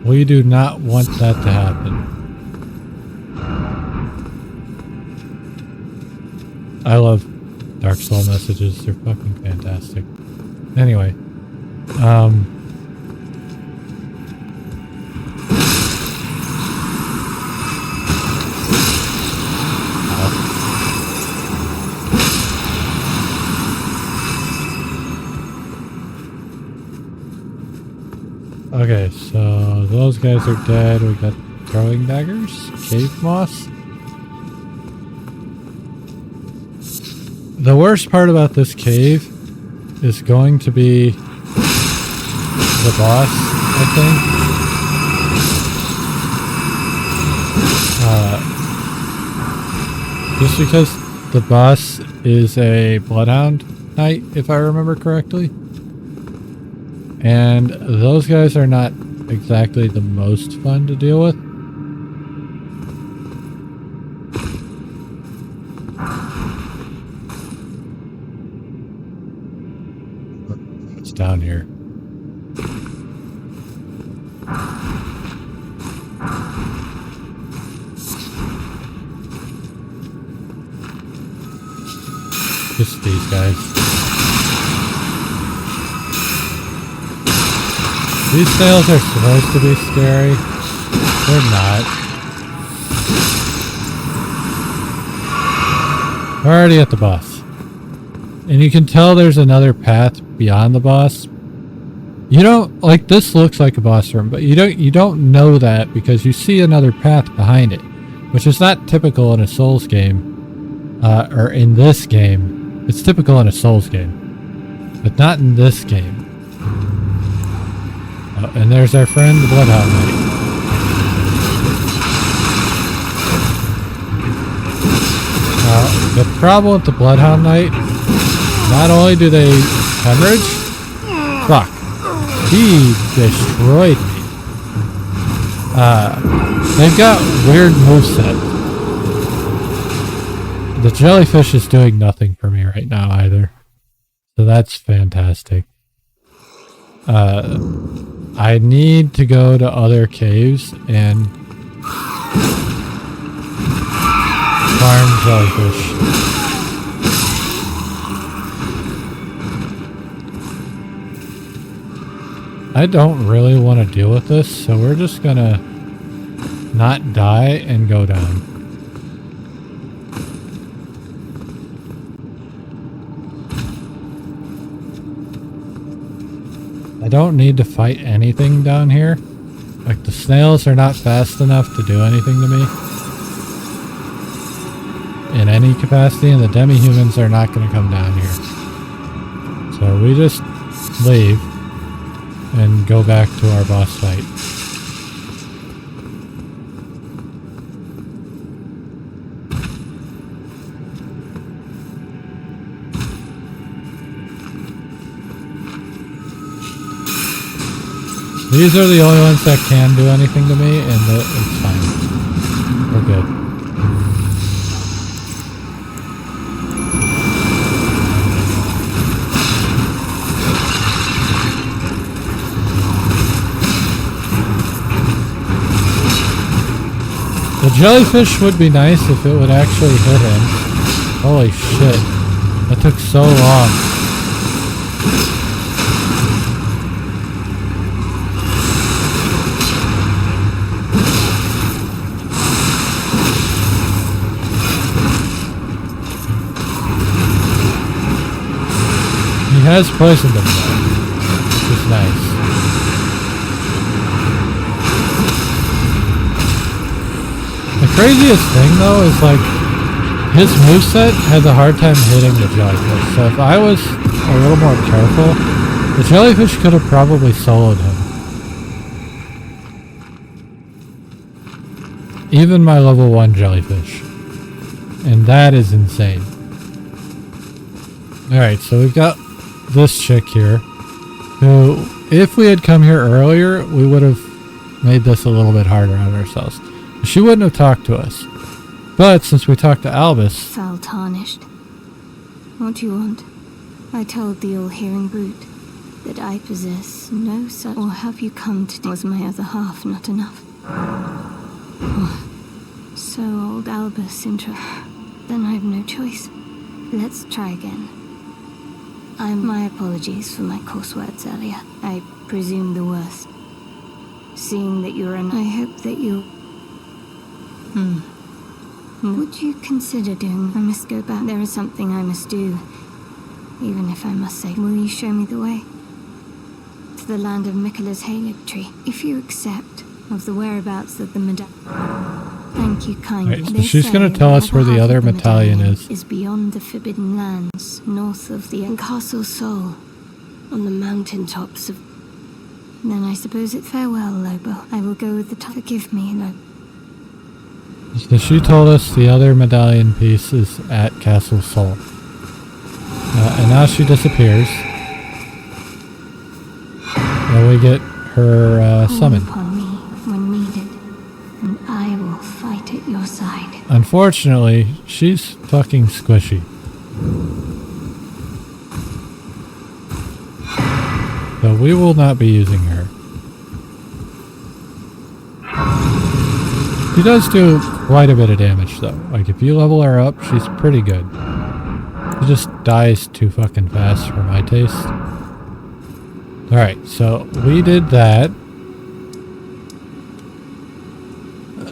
we do not want that to happen. I love Dark Soul messages. They're fucking fantastic. Anyway. Okay, so those guys are dead. We got throwing daggers, cave moss. The worst part about this cave is going to be the boss, I think. Just because the boss is a Bloodhound Knight, if I remember correctly. And those guys are not exactly the most fun to deal with. It's down here. Just these guys. These snails are supposed to be scary. They're not. We're already at the boss. And you can tell there's another path beyond the boss. You don't, like, this looks like a boss room, but you don't know that because you see another path behind it, which is not typical in a Souls game, or in this game. It's typical in a Souls game, but not in this game. And there's our friend, the Bloodhound Knight. The problem with the Bloodhound Knight, not only do they hemorrhage, fuck, he destroyed me. They've got weird moveset. The jellyfish is doing nothing for me right now either. So that's fantastic. I need to go to other caves and farm jellyfish. I don't really want to deal with this, so we're just gonna not die and go down. I don't need to fight anything down here. Like, the snails are not fast enough to do anything to me in any capacity, and the demi-humans are not going to come down here. So we just leave and go back to our boss fight. These are the only ones that can do anything to me, and it's fine. We're good. The jellyfish would be nice if it would actually hit him. Holy shit. That took so long. He has poisoned him though, which is nice. The craziest thing though is like his moveset has a hard time hitting the jellyfish, so if I was a little more careful, the jellyfish could have probably soloed him. Even my level 1 jellyfish. And that is insane. Alright, so we've got this chick here, who, if we had come here earlier, we would have made this a little bit harder on ourselves. She wouldn't have talked to us. But since we talked to Albus... Foul tarnished. What do you want? I told the all-hearing brute that I possess no such... Or have you come to... Was my other half not enough? Oh, so old Albus Then I have no choice. Let's try again. My apologies for my coarse words earlier. I presume the worst. Seeing that you're an... I hope that you... Would you consider doing... I must go back. There is something I must do. Even if I must say... Will you show me the way? To the land of Miquella's Halig tree. If you accept of the whereabouts of the medallion... Thank you kindly. Right, so she's going to tell us where the other medallion is. Is beyond the Forbidden Lands, north of the Castle Sol, on the mountaintops of... Then I suppose it's farewell, Lobo. I will go with the top. Forgive me, Lobo. So she told us the other medallion piece is at Castle Sol. And now she disappears. And we get her summon. Upon me when needed, and I will fight at your side. Unfortunately, she's fucking squishy. So we will not be using her. She does do quite a bit of damage though. Like if you level her up, she's pretty good. She just dies too fucking fast for my taste. Alright, so we did that.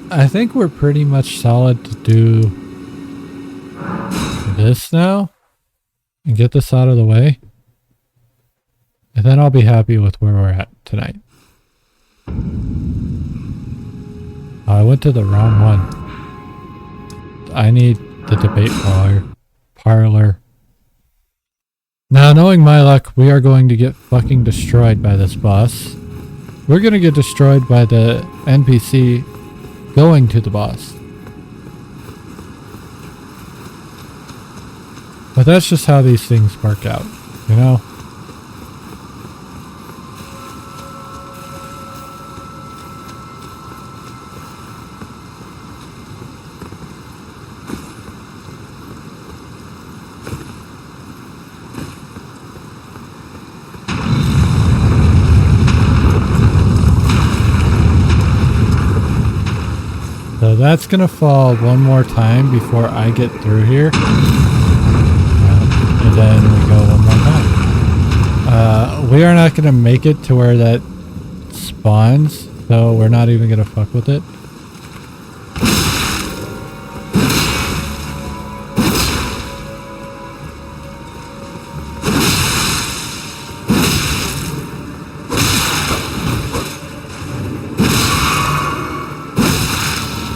I think we're pretty much solid to do this now. And get this out of the way. And then I'll be happy with where we're at tonight. I went to the wrong one. I need the debate parlor. Now, knowing my luck, we are going to get fucking destroyed by this boss. We're going to get destroyed by the NPC going to the boss. But that's just how these things work out, you know? So that's gonna fall one more time before I get through here. And then we go one more time. We are not gonna make it to where that spawns, so we're not even gonna fuck with it.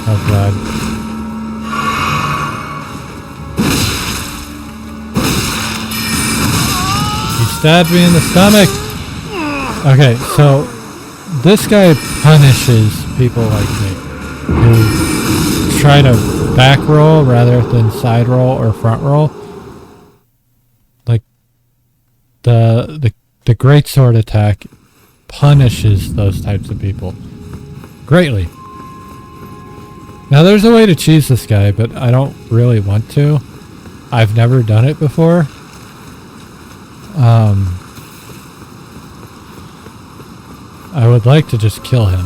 Oh god. He stabbed me in the stomach! Okay, so this guy punishes people like me who try to back roll rather than side roll or front roll. Like the great sword attack punishes those types of people greatly. Now there's a way to cheese this guy, but I don't really want to. I've never done it before. I would like to just kill him.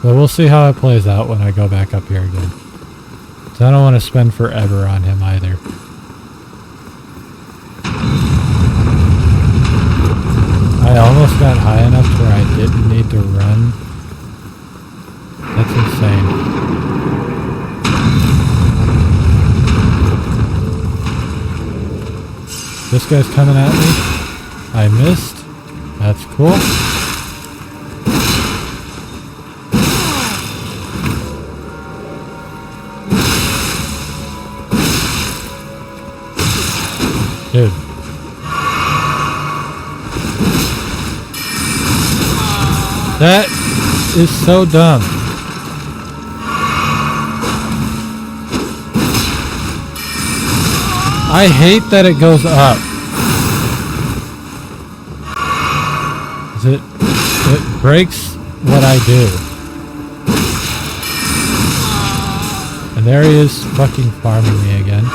But we'll see how it plays out when I go back up here again. So I don't want to spend forever on him either. I almost got high enough to where I didn't need to run. That's insane. This guy's coming at me. I missed. That's cool. Dude. That is so dumb. I hate that it goes up. It breaks what I do. And there he is fucking farming me again.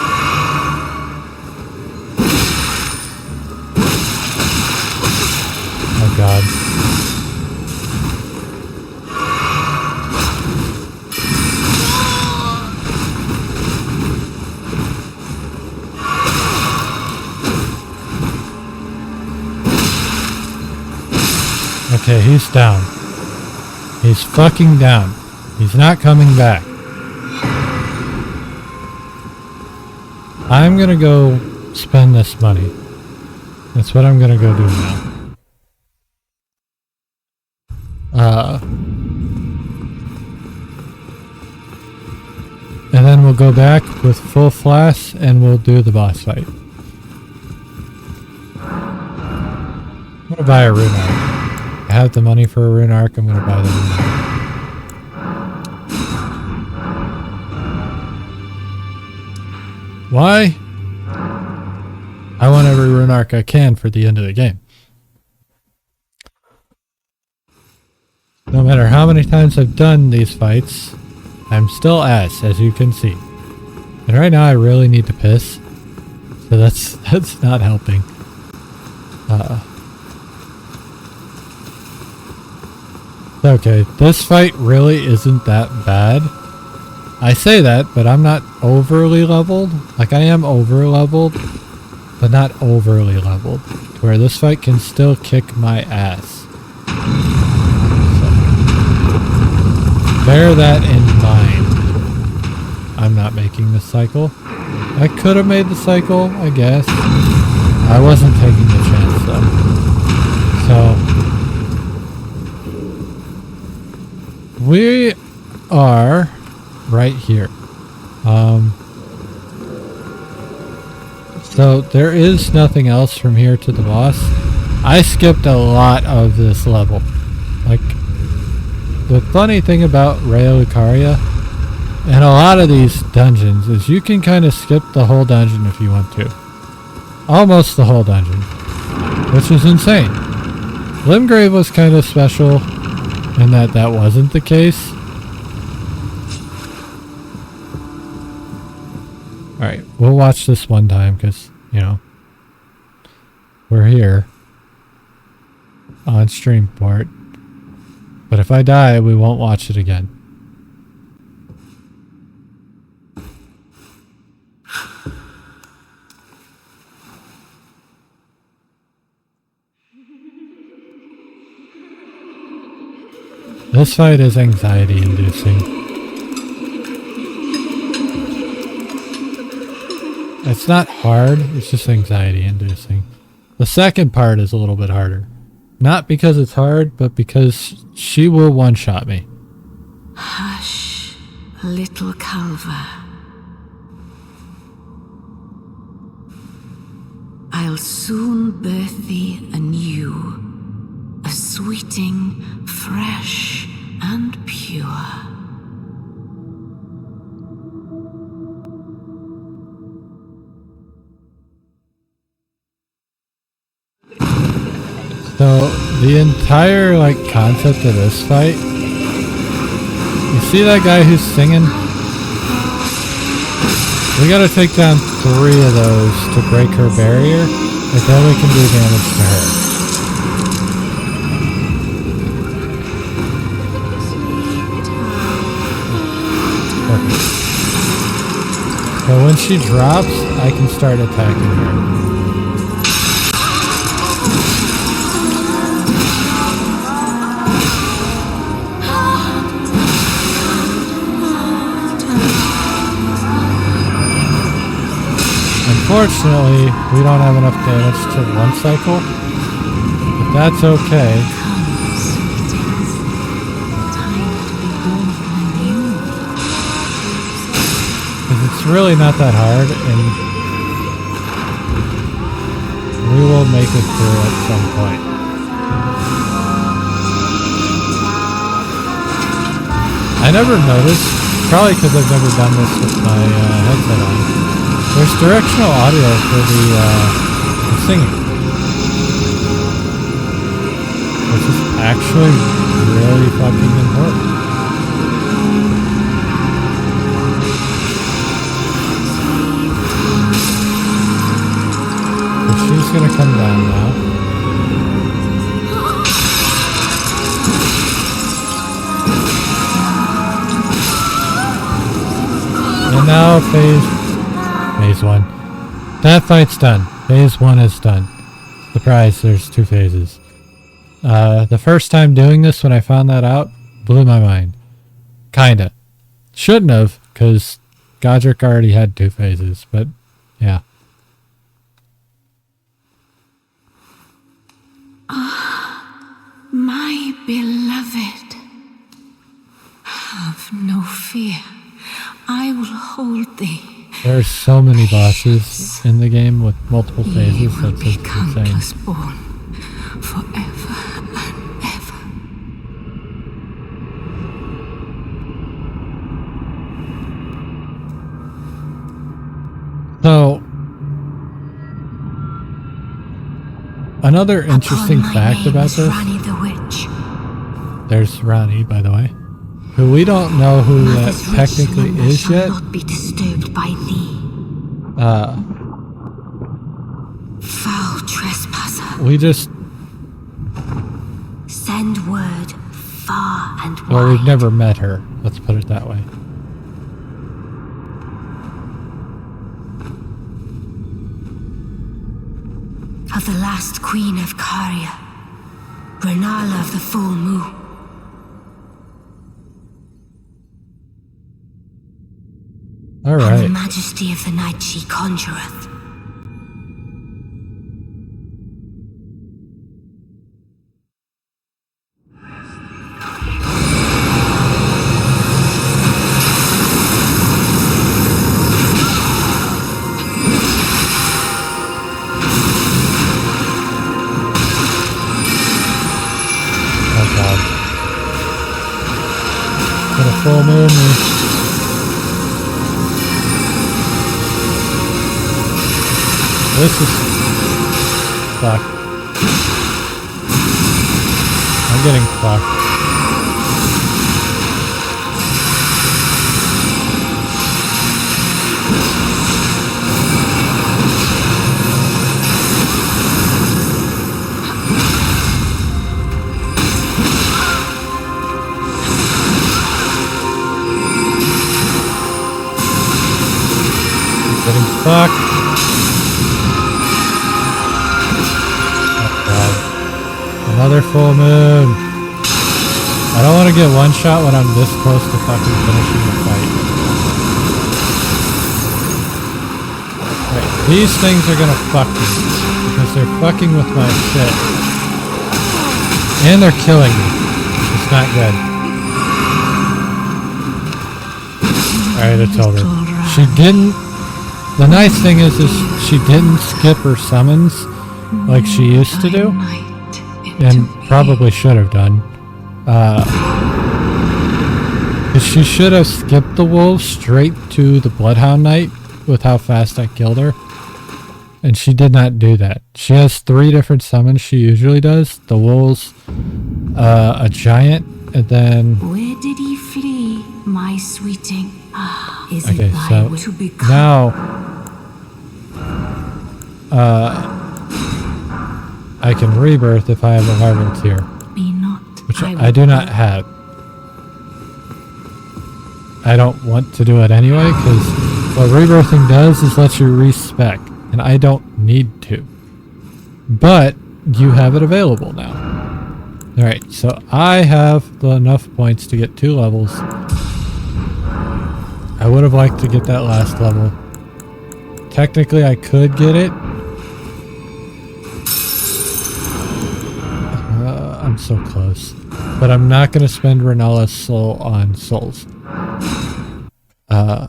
Oh god. Okay, he's down. He's fucking down. He's not coming back. I'm gonna go spend this money. That's what I'm gonna go do now. And then we'll go back with full flask and we'll do the boss fight. I'm gonna buy a rune arc. I have the money for a rune arc, I'm gonna buy the rune arc. Why? I want every rune arc I can for the end of the game. No matter how many times I've done these fights, I'm still ass, as you can see. And right now I really need to piss. So that's not helping. Okay, this fight really isn't that bad. I say that, but I'm not overly leveled. Like, I am over leveled, but not overly leveled. To where this fight can still kick my ass. So, bear that in mind. I'm not making this cycle. I could have made the cycle, I guess. I wasn't taking the chance, though. So, we are right here. So there is nothing else from here to the boss. I skipped a lot of this level. Like, the funny thing about Raya Lucaria and a lot of these dungeons is you can kind of skip the whole dungeon if you want to. Almost the whole dungeon. Which is insane. Limgrave was kind of special in that that wasn't the case. Alright, we'll watch this one time because, you know, we're here on stream for it. But if I die, we won't watch it again. This fight is anxiety inducing. It's not hard, it's just anxiety inducing. The second part is a little bit harder. Not because it's hard, but because she will one-shot me. Hush, little Culver. I'll soon birth thee anew, a sweeting, fresh and pure. So the entire like concept of this fight, you see that guy who's singing? We gotta take down 3 of those to break her barrier, and then we can do damage to her. Perfect. So when she drops, I can start attacking her. Unfortunately, we don't have enough damage to 1 cycle, but that's okay. Because it's really not that hard, and we will make it through at some point. I never noticed, probably because I've never done this with my headset on. There's directional audio for the singing. This is actually really fucking important. So she's gonna come down now. And now phase 1. That fight's done. Phase 1 is done. Surprise, there's 2 phases. The first time doing this, when I found that out, blew my mind. Kinda. Shouldn't have, because Godric already had 2 phases, but yeah. My beloved, have no fear. I will hold thee. There's so many bosses in the game with multiple phases, that's just insane. Born forever and ever. So, another interesting fact about this, Rani the witch. there's Rani, by the way, who we don't know who that technically is yet. Not be disturbed by thee. Foul trespasser. We just, Send word far and wide. well, we've never met her, let's put it that way. Of the last queen of Caria, Renala of the full moon. All And the right. majesty of the night she conjureth. Oh god. Got a full moon. This is fucked. I'm getting fucked. I'm getting fucked. Another full moon. I don't want to get one shot when I'm this close to fucking finishing the fight. Right, these things are gonna fuck me because they're fucking with my shit. And they're killing me. It's not good. Alright, it's over. She didn't... The nice thing is she didn't skip her summons like she used to do. And probably should have done. She should have skipped the wolf straight to the Bloodhound Knight with how fast I killed her. And she did not do that. She has 3 different summons she usually does. The wolves, a giant, and then... Where did he flee, my sweeting? Is Okay, it thy so will to become? now... I can rebirth if I have a Harvard's here. Be not. Which I do not have. I don't want to do it anyway, because what rebirthing does is let you respec, and I don't need to. But you have it available now. Alright, so I have enough points to get 2 levels. I would have liked to get that last level. Technically I could get it. I'm so close. But I'm not going to spend Renella's soul on souls.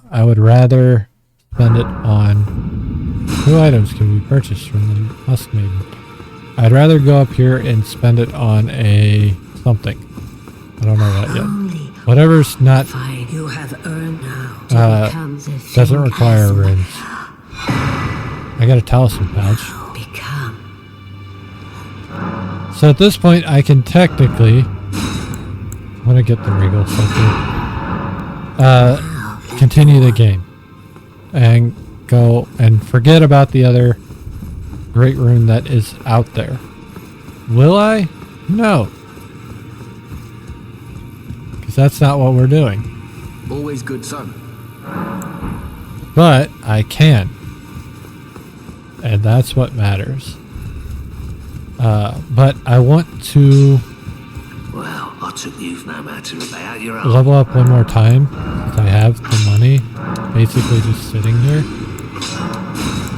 I would rather spend it on... 2 items can be purchased from the Musk Maiden. I'd rather go up here and spend it on a something. I don't know that yet. Whatever's not... You have earned now doesn't require runes. I got a talisman pouch. So at this point, I can technically... I'm gonna get the Regal Scepter. Continue the game. And go and forget about the other great rune that is out there. Will I? No. Because that's not what we're doing. Always good, son. But I can. And that's what matters. But I want to Well, I took you no matter about your own. level up one more time since I have the money basically just sitting here.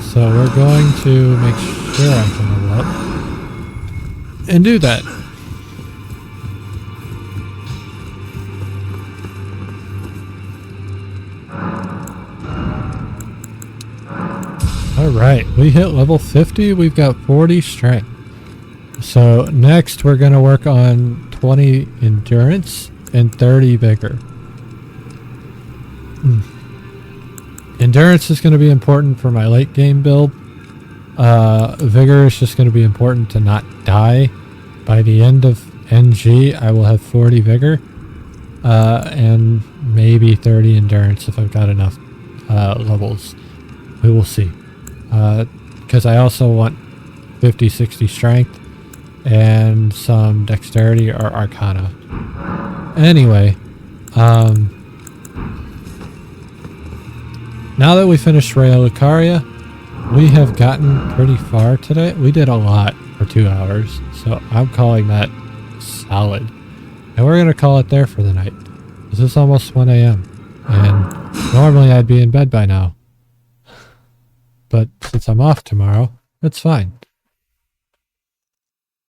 So we're going to make sure I can level up and do that. Alright, we hit level 50, we've got 40 strength. So next we're going to work on 20 endurance and 30 vigor. Endurance is going to be important for my late game build. Vigor is just going to be important to not die. By the end of NG I will have 40 vigor and maybe 30 endurance if I've got enough levels. We will see. Because I also want 50-60 strength and some dexterity or arcana. Anyway, now that we finished Raya Lucaria, we have gotten pretty far today. We did a lot for 2 hours, so I'm calling that solid. And we're going to call it there for the night. This is almost 1 a.m. and normally I'd be in bed by now. But since I'm off tomorrow, it's fine.